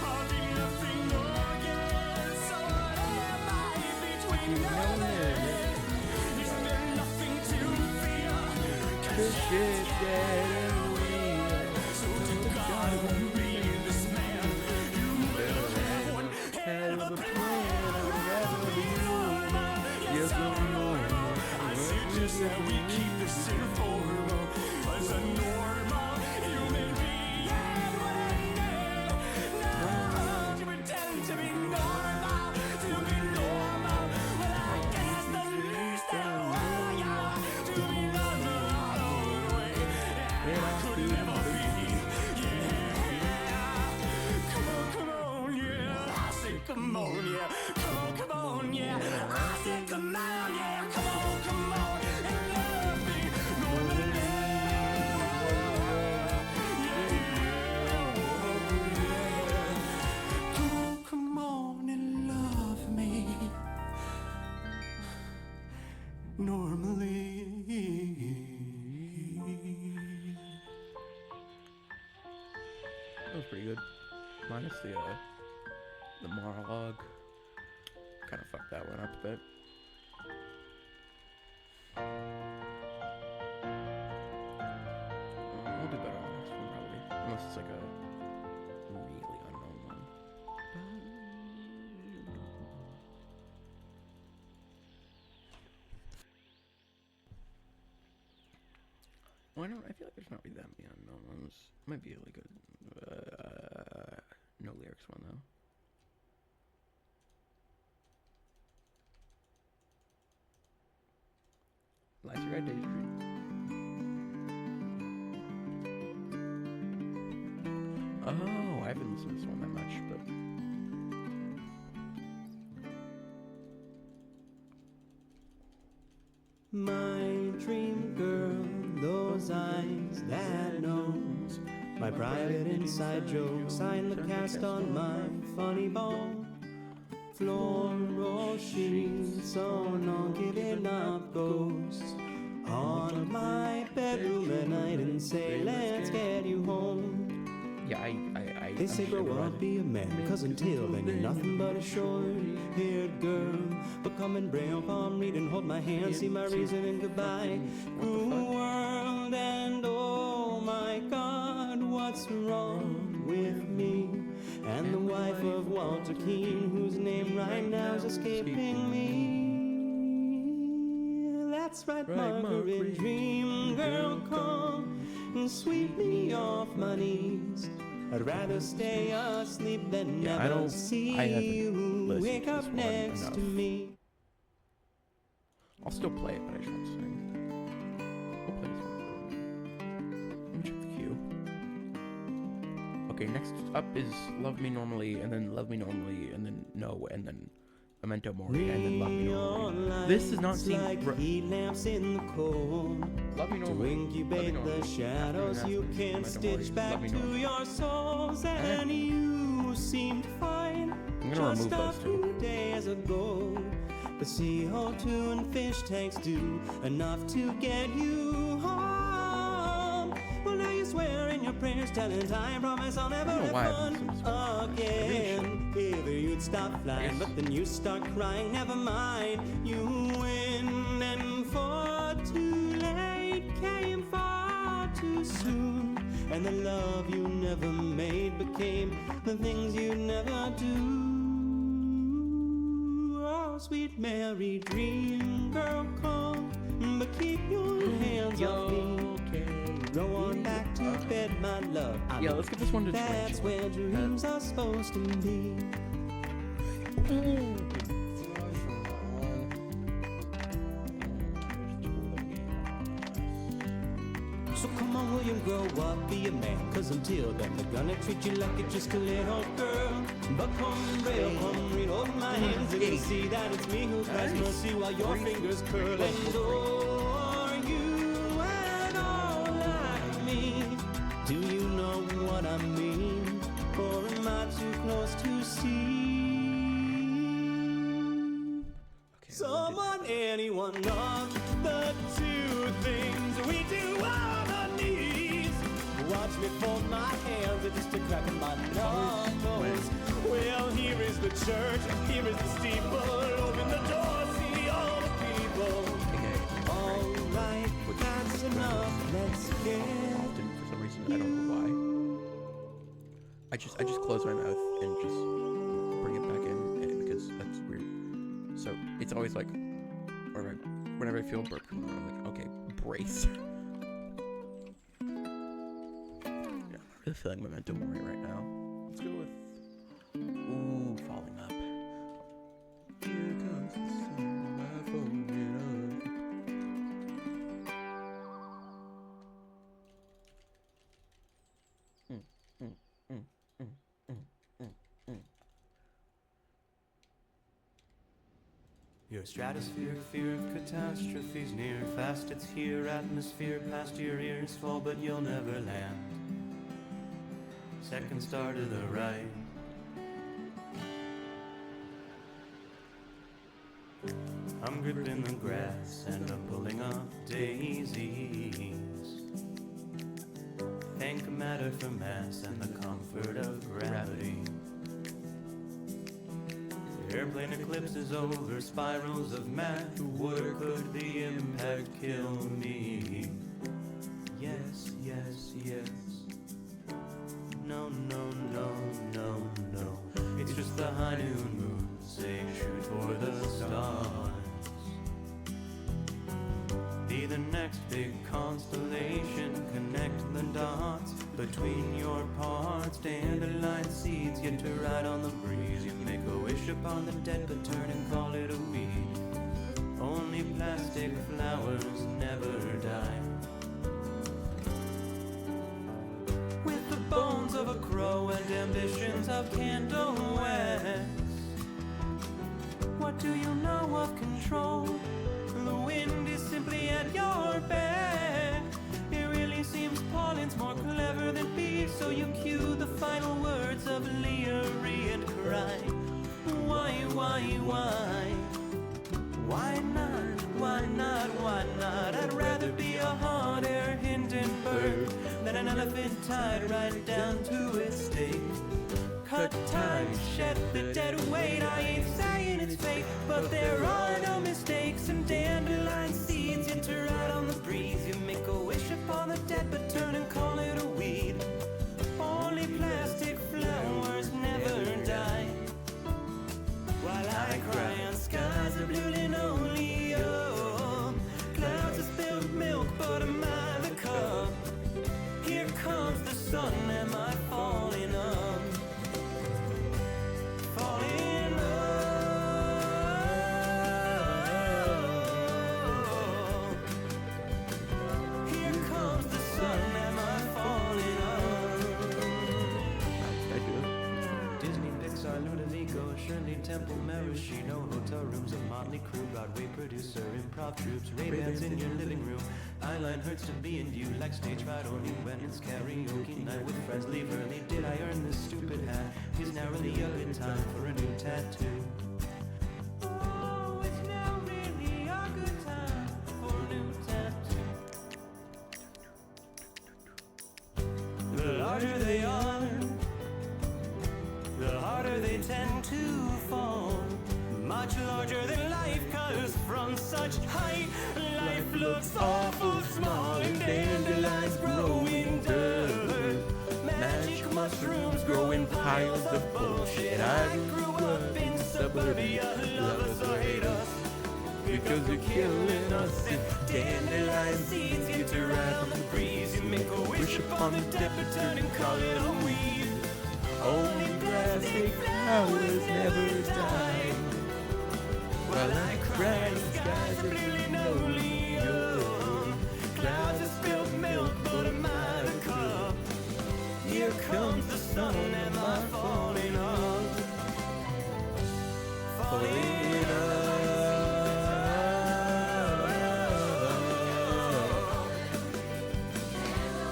I'll be nothing again. So what am I between now and then? Is there nothing to fear? The shit that we So to God won't be this man. You better have one hell of a plan. I would rather be normal. Yes, I'm normal. I suggest that we keep this informal. As a normal human being. No, to pretend to be normal. To be normal. Well, I guess the least I want ya to be normal all the way. And I could never be. Yeah. Come on, yeah. I say come on, yeah. Come on, yeah. I say come on, yeah. Come on. And love me normally. Come on and love me normally. That was pretty good. Minus the monologue. Kind of fucked that one up a bit. We'll do better on the next one probably. Unless it's like a really unknown one. Why don't I feel like there's not really that many unknown ones. Might be like a no lyrics one though. Lights are red, Daydream. Oh, I haven't listened to this one that much, but my dream girl, those eyes, that nose, my private inside jokes, sign the cast on my funny bone. Floral sheets, so no giving up ghosts on my bedroom at night and say, let's get you home. yeah, I They say grow up, be a man, cause until then you're nothing but a short-haired girl. But come and bring palm, read and hold my hand, see my reason and goodbye. Cruel world and oh my God, what what's wrong with me and the wife of Walter Keane, whose name right now is escaping me. That's right, Margaret, dream girl, come and sweep me off my knees. I'd rather stay asleep than never see you wake up next to me. I'll still play it, but I just won't sing. We'll play this one. Let me check the queue. Okay, next up is Love Me Normally, and then Love Me Normally, and then No, and then Memento Mori, and then Love Me Normally. This does not seem like heat lamps in the cold. Love Me To Normally. incubate the shadows you can stitch back to your souls, and you seemed fine I'm gonna just remove a those two. few days ago. But CO2 and fish tanks do enough to get you home. Well, now you swear in your prayers, telling time, promise I'll never have why I've fun been so again. If you'd stop flying, but then you start crying. Never mind, you win, and for too late came far too soon. And the love you never made became the things you never do. Oh, sweet Mary, dream girl, come, but keep your hands off me. Go on back to bed, my love. Yeah, let's get this one to That's where dreams are supposed to be. So come on, William, grow up, be a man. Cause until then, they're gonna treat you like you're just a little girl. But come and rail, come read over my hands, and you'll see that it's me who cries mercy while your fingers curl. And oh, are you at all like me? Do you know what I mean? Or am I too close to see? Someone, anyone of the two things we do on our knees. Watch me fold my hands, it's just a crack in my knuckles. Well, here is the church, here is the steeple. Open the door, see all the people. All right, that's enough, let's get. Often, for some reason, I don't know why. I just close my mouth and just bring it back in because that's weird. So it's always like, whenever I feel a burp, I'm like, okay, brace. Yeah, I'm really feeling Memento Mori right now. Let's go with, ooh, Falling Up. Here comes the sun, my phone up. Your stratospheric fear of catastrophes near. Fast it's here, atmosphere past your ears fall, but you'll never land. Second star to the right. I'm gripping the grass and I'm pulling up daisies. Thank matter for mass and the comfort of gravity. Airplane eclipses over spirals of math. Would or could the impact kill me? Yes, yes, yes. No, no, no, no, no. It's just the high noon moon. Say shoot for the stars. Be the next big constellation. Connect the dots between your parts. Dandelion seeds get to ride on the breeze. You make a wish upon the dead, but turn and call it a weed. Only plastic flowers never die. With the bones of a crow and ambitions of candle wax. What do you know of control? The wind is simply at your back. It really seems pollen's more clever than bees, so you cue the final words of Leary and cry. Why? Why not? Why not? Why not? I'd rather be a hot air Hindenburg than an elephant tied right down to its stake. Cut time, shed the dead weight. I ain't saying it's fate, but there are no mistakes. And dandelion seeds get to ride on the breeze. You make a wish upon the dead, but turn and call it a weed. temple maraschino, hotel rooms, a motley crew, Broadway producer, improv troops, Ray-Bans in your living room. Eyeline hurts to be in view, like stage fright only when it's karaoke night with friends. Leave early, did I earn this stupid hat? Is now really a good time for a new tattoo? Oh, it's now really a good time for a new tattoo. The larger they are, the harder they tend to fall. Much larger than life, cause from such height, life looks awful small. And dandelions grow in dirt, magic mushrooms grow in piles of bullshit. I grew up in suburbia, love us or hate us, because they're killing us. If dandelion seeds get to ride on the breeze, you make a wish upon the depth and call it a weed. Only plastic flowers never die. While I cry, the skies are blue and lonely. Clouds have spilled milk, but am I the cup? Here comes the sun, am I falling off? Falling off.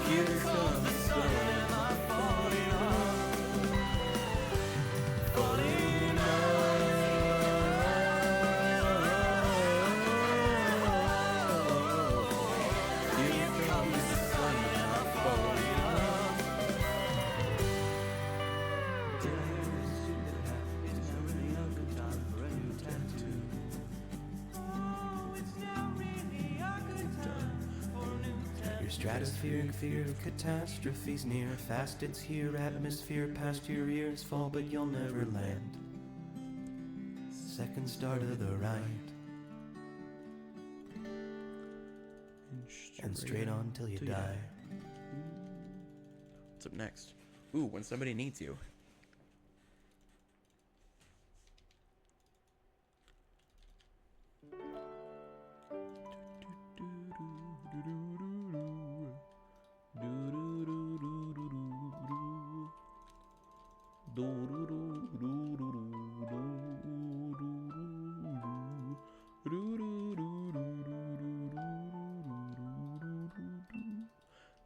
Here comes the sun, am I falling off? Falling off. Here comes the sun, am I falling off? Did I hear this stupid hat? It's now really a good time for a new tattoo. Oh, it's now really a good time for a new tattoo. Your stratospheric fear of catastrophes near. Fast it's here, atmosphere past your ears fall, but you'll never land. Second start of the ride, and straight on till you die. What's up next? Ooh, When Somebody Needs You.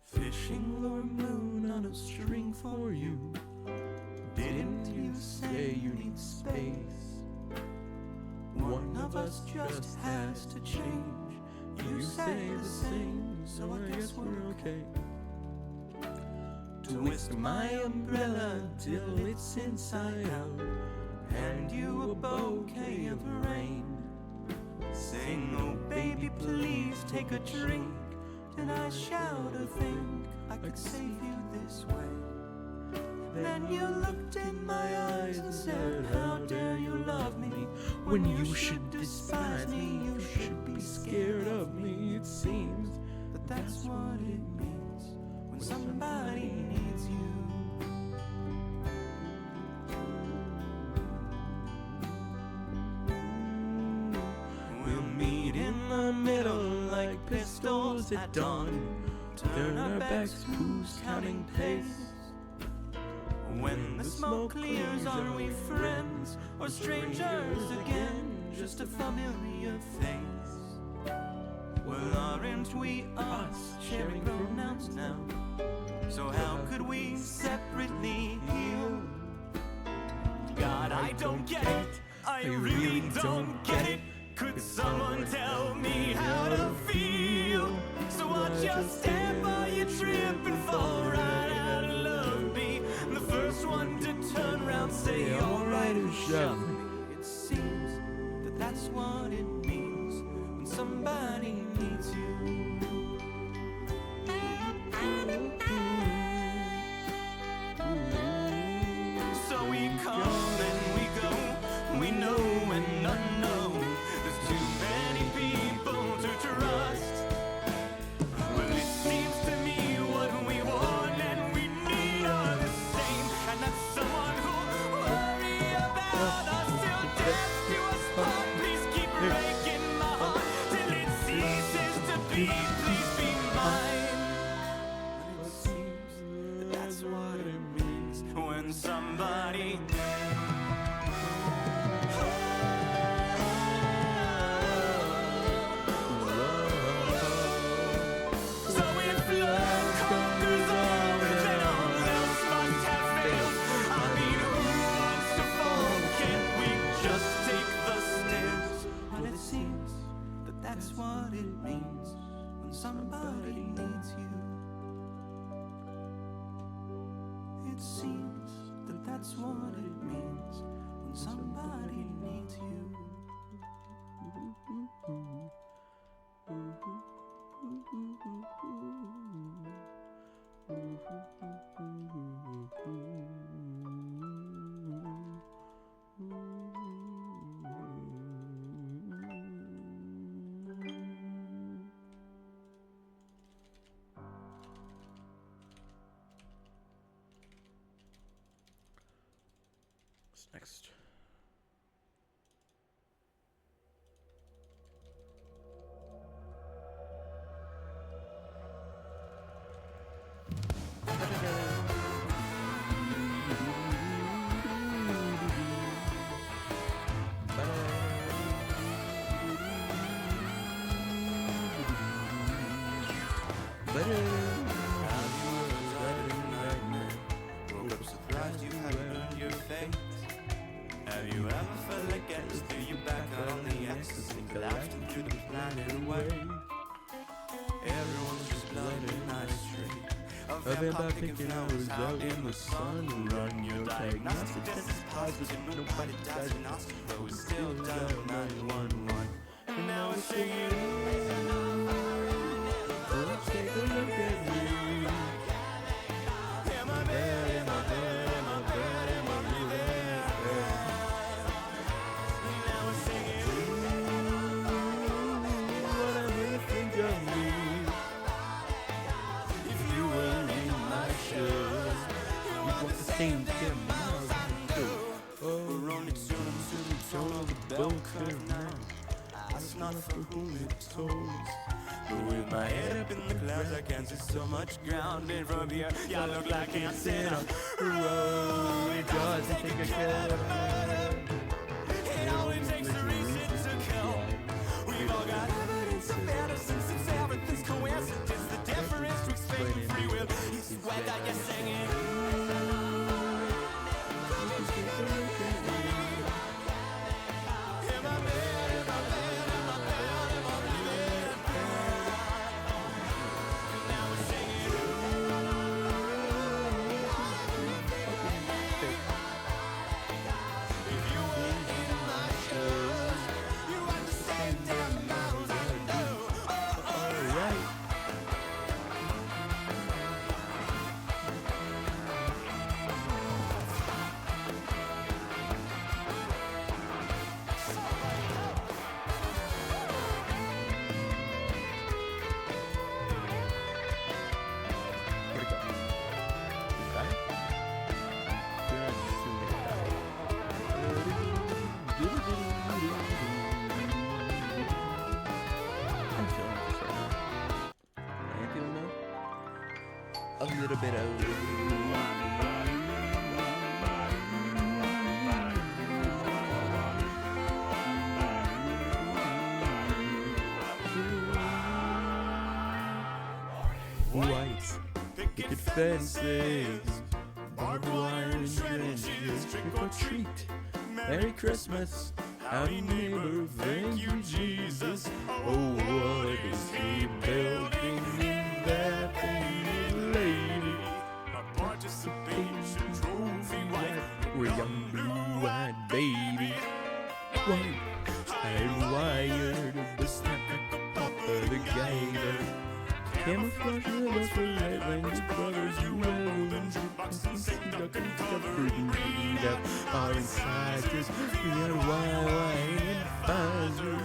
Fishing Lord Moon on a string for you. Didn't you say you need space? One of us just has to change. You say the same, so I guess we're okay. Twist my umbrella till it's inside out. Hand you a bouquet of rain. Sing, oh baby, please take a drink. And I shout, I think I could save you this way. Then you looked in my eyes and said, how dare you love me when you should despise me, you should be scared of me. It seems that that's what it means when somebody needs you. We'll meet in the middle like pistols at dawn. Turn our backs, who's counting pace? When the smoke clears, are we friends or strangers again? Just a familiar face. Well, aren't we us sharing pronouns now? So how could we separately heal? God, I don't get it. I really don't get it. Could someone tell me how to feel? So watch your step while you trip and fall right out of love. Be the first one to turn around, say alright or shove me. It seems that that's what it means when somebody needs you. So we come and we go, we know and unknown. There's too many people to trust. Well, it seems to me what we want and we need are the same. And that's someone who'll worry about us till death do us part. Please keep breaking my heart till it ceases to be. Please be mine. Well, it seems that that's what it means when somebody that's what it means when somebody needs you. What's next? Woke up surprised you hadn't earned your fate. Have you ever felt like gas? Threw you back out on the ecstasy, collapsed into the planet away. Everyone's just blowing nice straight. A vampire picking hours out in the sun. Run your diagnostic test is positive. Nobody dies in Austin, but we still dial 911. And now we're singing. Let's take a look at me. Am I bad? Am I bad? Am I bad? Am I really bad? Now we're singing. Whatever you think of me. If you were in my shoes, you want the same thing as I do. We're only tuning to the bell curve now. Ask not for whom it tolls. But with my head up in the clouds, I can't see so much ground. And from here, yeah, I look like I can't sit on a road. It doesn't take a cat. It only takes a reason to kill. We've all got evidence of innocence. Since everything's coincidence, the difference between fate and free will is whether you're singing. A little bit of white picket fences, barbed wire and trenches, trick or treat, Merry Christmas, howdy neighbor, thank you Jesus. Oh, what is he building in that thing, lady? A participation trophy wife. We're young blue-eyed baby, white, I wired the snap the gator. Camouflage with us, red language brothers, you roll and jukebox and sick duck and covered and read up our inside. Just we got wine and Pfizer.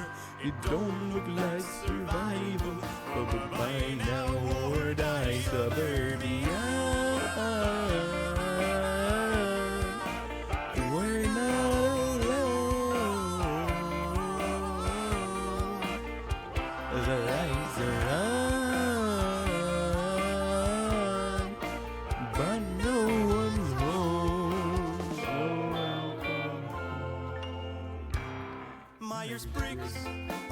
It don't look like survival, but by now or die suburbia. We're not alone. The lights are on, but no one's home. Myers-Briggs,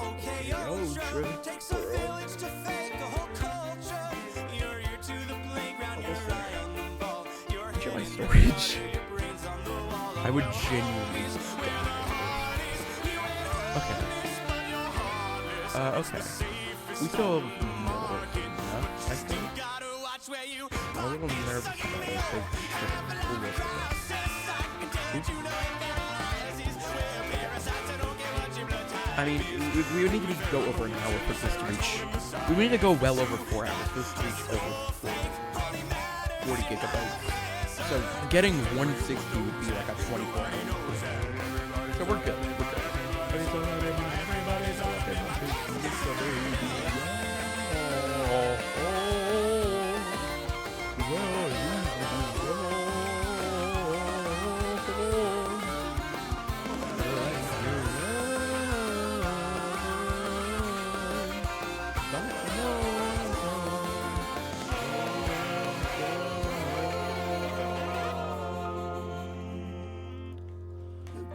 okay, Ultra. Takes a village to fake a whole culture. You're here to the playground, you're right on the ball. You're Check my hitting storage. your brains on the wall. I would genuinely. Okay. Okay. We still have more enough, I think. I'm a little nervous about this big trip. I mean, we would need to go over an hour for this to reach. We would need to go well over 4 hours for this to reach over 40 gigabytes. So getting 160 would be like a 24 hour. So we're good. We're good.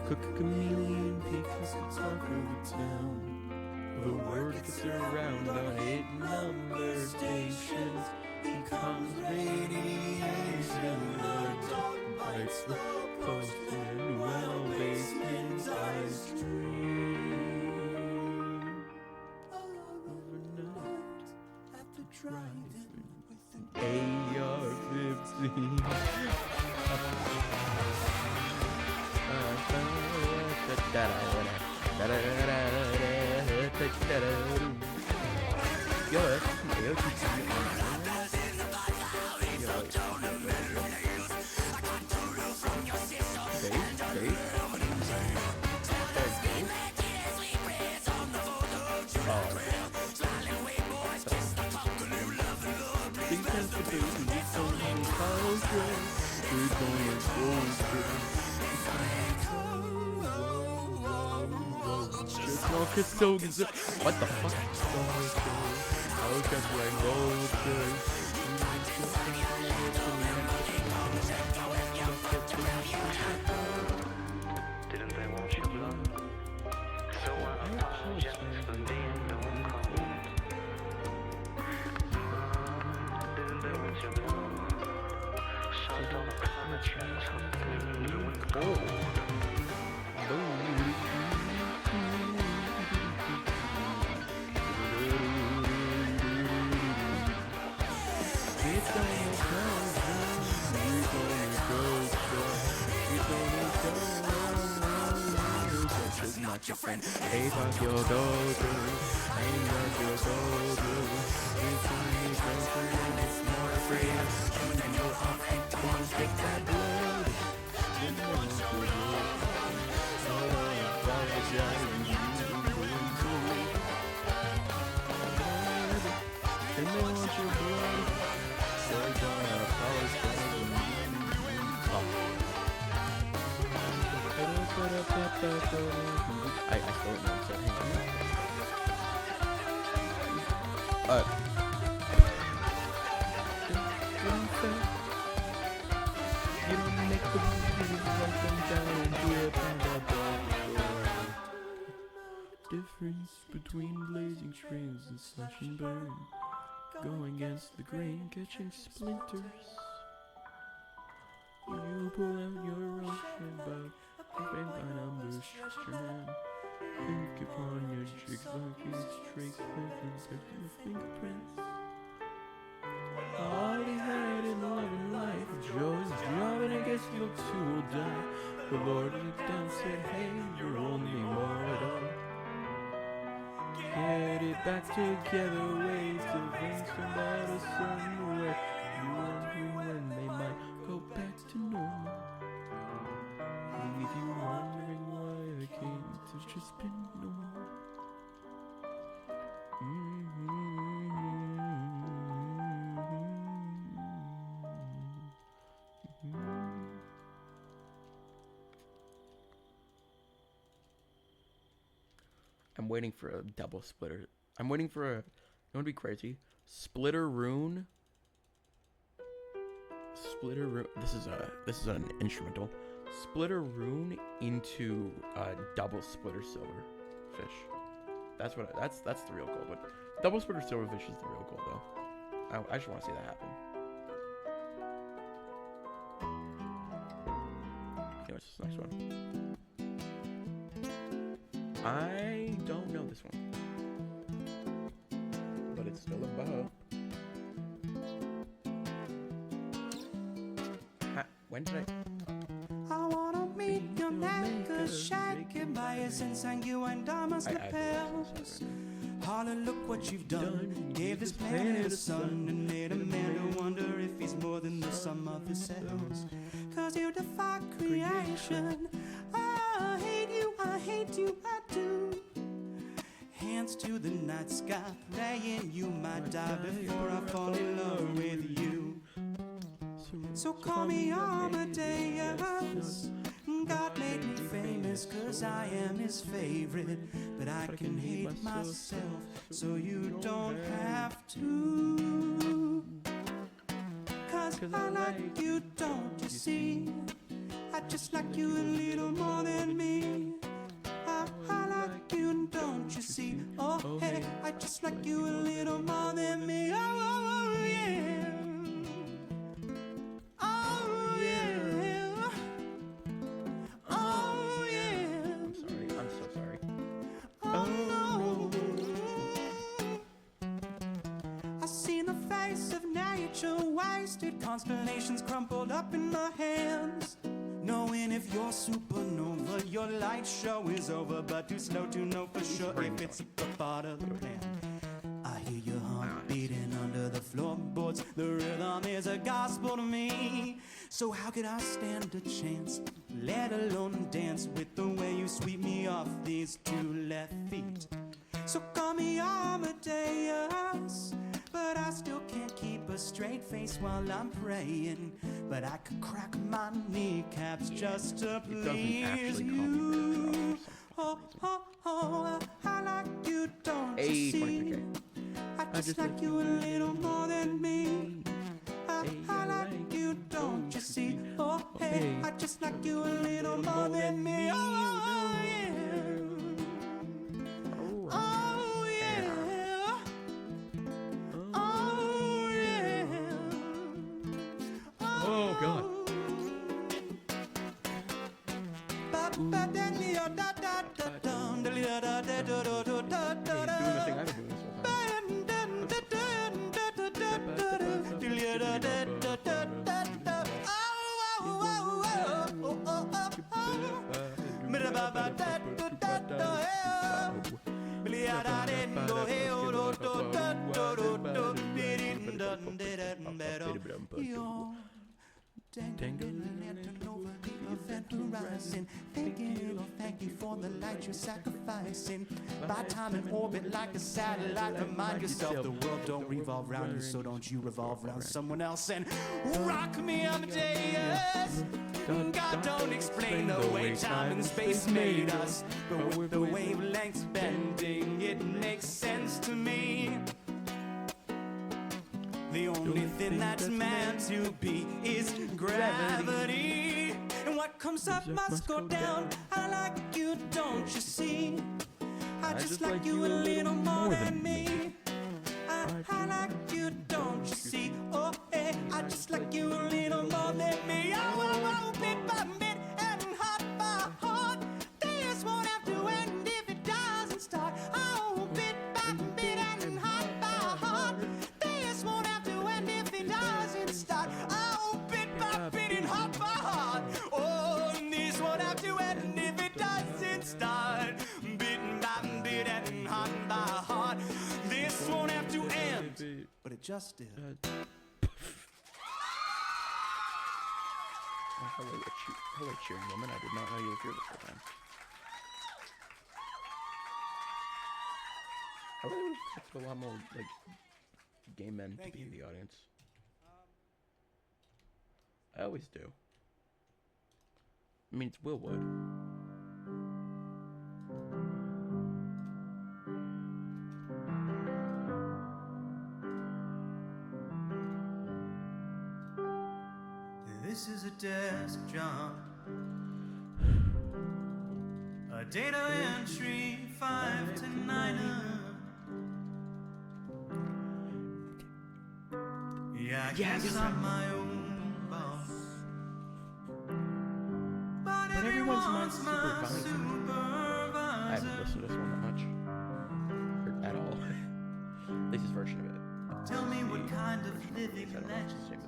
Cook a chameleon, picks a talk over town. The word gets around on 8 number stations. He comes radiation, dog bites the post and well basement ice cream. Overnight at the drive-in with an AR-15. What the fuck? Didn't they want your blood? So I apologize for being the one cold. Didn't they want your blood? So don't come and try something new and cold. Not your friend. Hey, fuck your daughter. Ain't got your daughter. It's only girlfriend. It's more afraid. And you're off and don't take that blood. You know it's good. So I apologize. And they want your blood. So I apologize. I still don't know, so hang on. You don't make the movies like them down and do it on the difference between blazing trails and slash and burn. Going against the grain, catching splinters. You pull out your own back. Open by numbers, strand. Think upon your tricks like it's tricks that insert your fingerprints. All he had in love and life, Joe's job, and I guess you'll too will die. The Lord looked down, said, hey, you're only mortal. Get it back together, ways to think about a certain way. You wondering when they might go back to normal. Leave you wondering why the kids have just been normal. I'm waiting for a double splitter. I'm waiting for a, you know what would be crazy? Splitter rune. This is an instrumental. Splitter rune into double splitter silver fish. That's the real goal. But double splitter silver fish is the real goal, though. I just want to see that happen. Okay, what's this next one? I don't know this one, but it's still above. When did I wanna meet just shaking by his sanguine diamonds lapels. Holler, look what you've done. Gave this planet a sun and made a man to wonder if he's more than the sum of his cells. Cause you defy creation. I hate you, I do. Hands to the night sky, praying you might die before I fall in love with you. So call me Amadeus. God made me famous cause I am his favorite. But I can hate myself so you don't have to. Cause I like you, don't you see? I just like you a little more than me. I like you, don't you see? Oh hey, I just like you a little more than me. Oh yeah. Oh yeah. Oh yeah. I'm so sorry. Oh no. I seen the face of nature wasted, constellations crumpled up in my hands. Knowing if you're supernova, your light show is over, but too slow to know for sure if it's a part of the plan. I hear your heart beating under the floorboards. The rhythm is a gospel to me. So how could I stand a chance, let alone dance with the way you sweep me off these two left feet? So call me Amadeus, but I still can't keep a straight face while I'm praying. But I could crack my kneecaps just to please you. Oh, oh, oh, I like you, don't you see? I just like you a little more than me. I like you, don't you see? Oh, hey, I just like you a little more than me. Oh, yeah. Oh, yeah. Oh, yeah. Oh God. Dangling over the event horizon, thinking it'll thank you for the light you're sacrificing. By time in orbit like a satellite, remind yourself the world don't revolve around you, so don't you revolve around someone else. And rock me Amadeus. God don't explain the way time and space made us, but with the wavelengths bending, it makes sense to me. The only thing that's meant to be is gravity. And what comes up must go down. I like you, don't you see? I just like you a little more than me. I like you, don't you see? Oh, hey, I just like you a little more than me. Oh, bit by bit and heart by heart. This won't have to end if it doesn't start. Oh, bit by bit and heart by heart. This won't have to end if it doesn't start. Oh, bit by bit and heart by heart. Oh, this won't have to end if it doesn't start. Bit by bit and heart by heart. This won't have to end, but it just did. Hello, cheering woman. I did not know you were here this whole time. I really would expect a lot more like gay men to be in the audience. I always do. I mean, it's Will Wood. This is a desk job, a data entry 5 to 9. Yeah, I guess I'm my own boss, but everyone's my supervisor. I haven't listened to this one that much. Or at all. This is version of it. Tell me what kind of living I don't know if it's the same as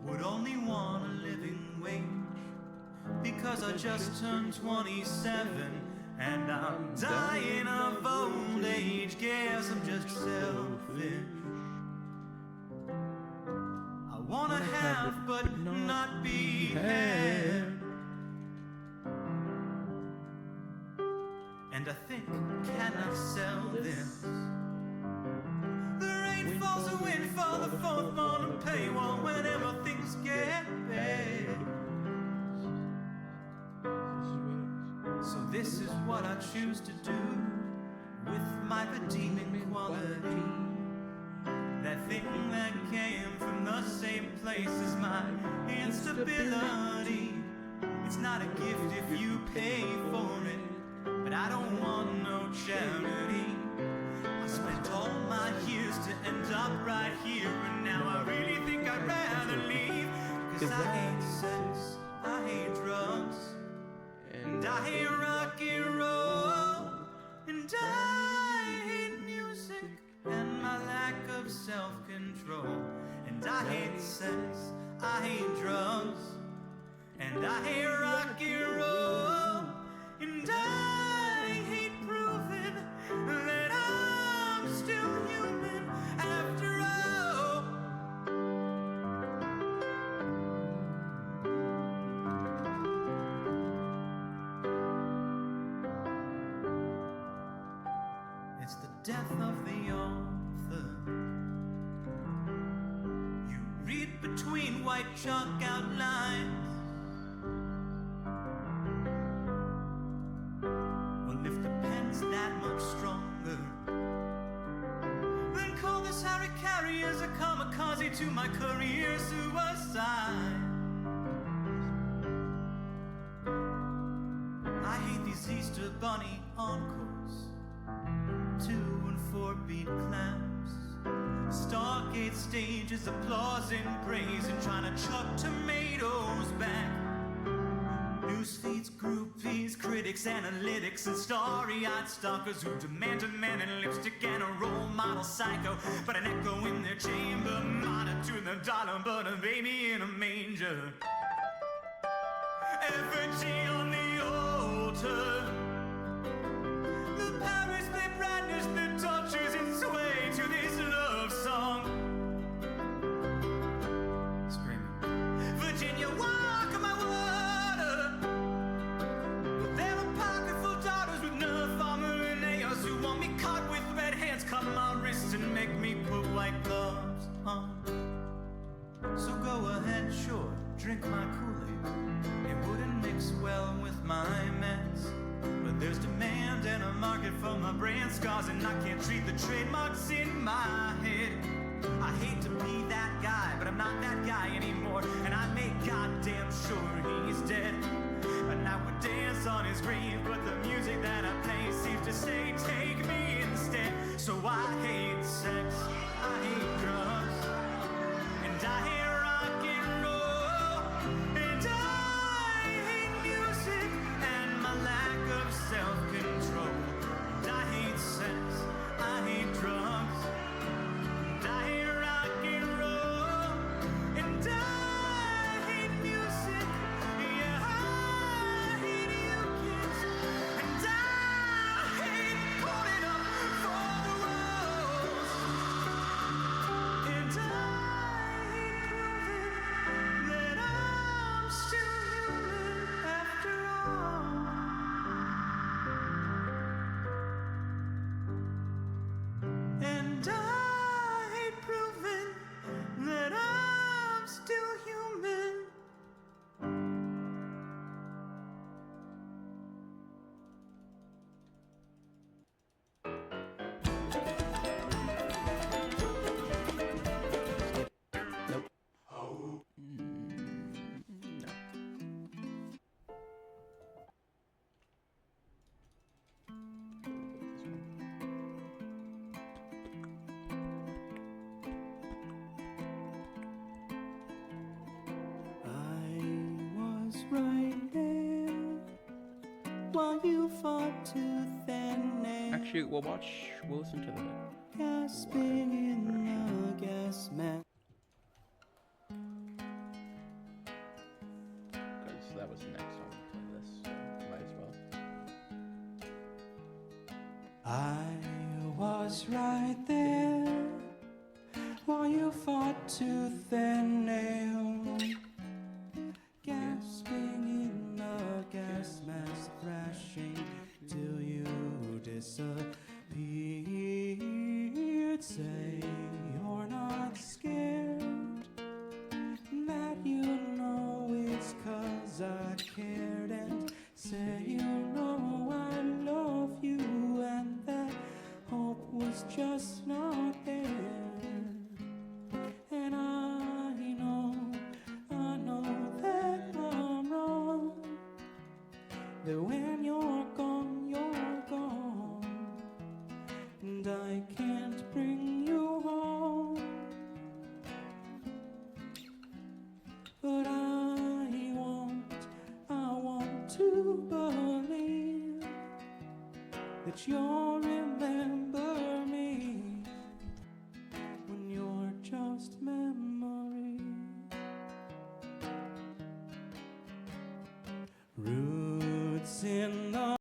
would only want a living wage, because 'cause I just turned 27 and I'm dying of old age. Guess I'm just selfish. I wanna have but not be had. And I think, can I sell this? The rain falls, the wind fall, the fourth on the paywall whenever things get bad. So this is what I choose to do with my redeeming quality. That thing that came from the same place as my instability. It's not a gift if you pay for it, but I don't want no charity. I spent all my years to end up right here, and now I really think I'd rather leave. 'Cause I hate sex, I hate drugs, and I hate rock and roll, and I hate music and my lack of self-control. And I hate sex, I hate drugs, and I hate rock and roll, and I hate proving that I'm still human after all. It's the death of the author. You read between white chalk outlines. Well, if the pen's that much stronger, then call this Harry Carey as a kamikaze to my career suicide. I hate these Easter Bunny encores, 2 and 4 beat claps, Stargate stages, applause and praise, and trying to chuck tomatoes back. News feeds, groupies, critics, analytics, and starry-eyed stalkers who demand a man in lipstick and a role model psycho, but an echo in their chamber, modded to the dollar, but a baby in a manger. Effigy on the altar. The Paris they brandished the tortures and sway to this love song. Screaming, Virginia, walk on my water. But there are pocketful daughters with Nerf armor and nails who want me caught with red hands, cut my wrists and make me put white gloves on. So go ahead, sure, drink my Kool-Aid. It wouldn't mix well with my meds. But there's demand and a market for my brand scars, and I can't treat the trademarks in my head. I hate to be that guy, but I'm not that guy anymore, and I make goddamn sure he's dead. And I would dance on his grave, but the music that I play seems to say, take me instead. So I hate sex, I hate drugs, and I hate rock and roll, and I hate music and my lack of self-control. And I hate sex, I hate drugs, and I hate rock and roll, and I hate music, yeah, I hate you kids, and I hate pulling up for the rose, and I hate proving that I'm still human after all. And I hate proving that I'm still human. Nope. No. I was right there while you fought tooth and nail, Actually, we'll listen to the gasping in the gas mask. because that was the next song we played. I was right there while you fought tooth and nail, gasping in the gas mask, thrashing till you disappeared. Say you're not scared, that you know it's 'cause I cared, and say you know I love you, and that hope was just not there. And I know that I'm wrong, that when you're gone, and I can't bring you home. But I want to believe that you'll remember me when you're just memory. Roots in the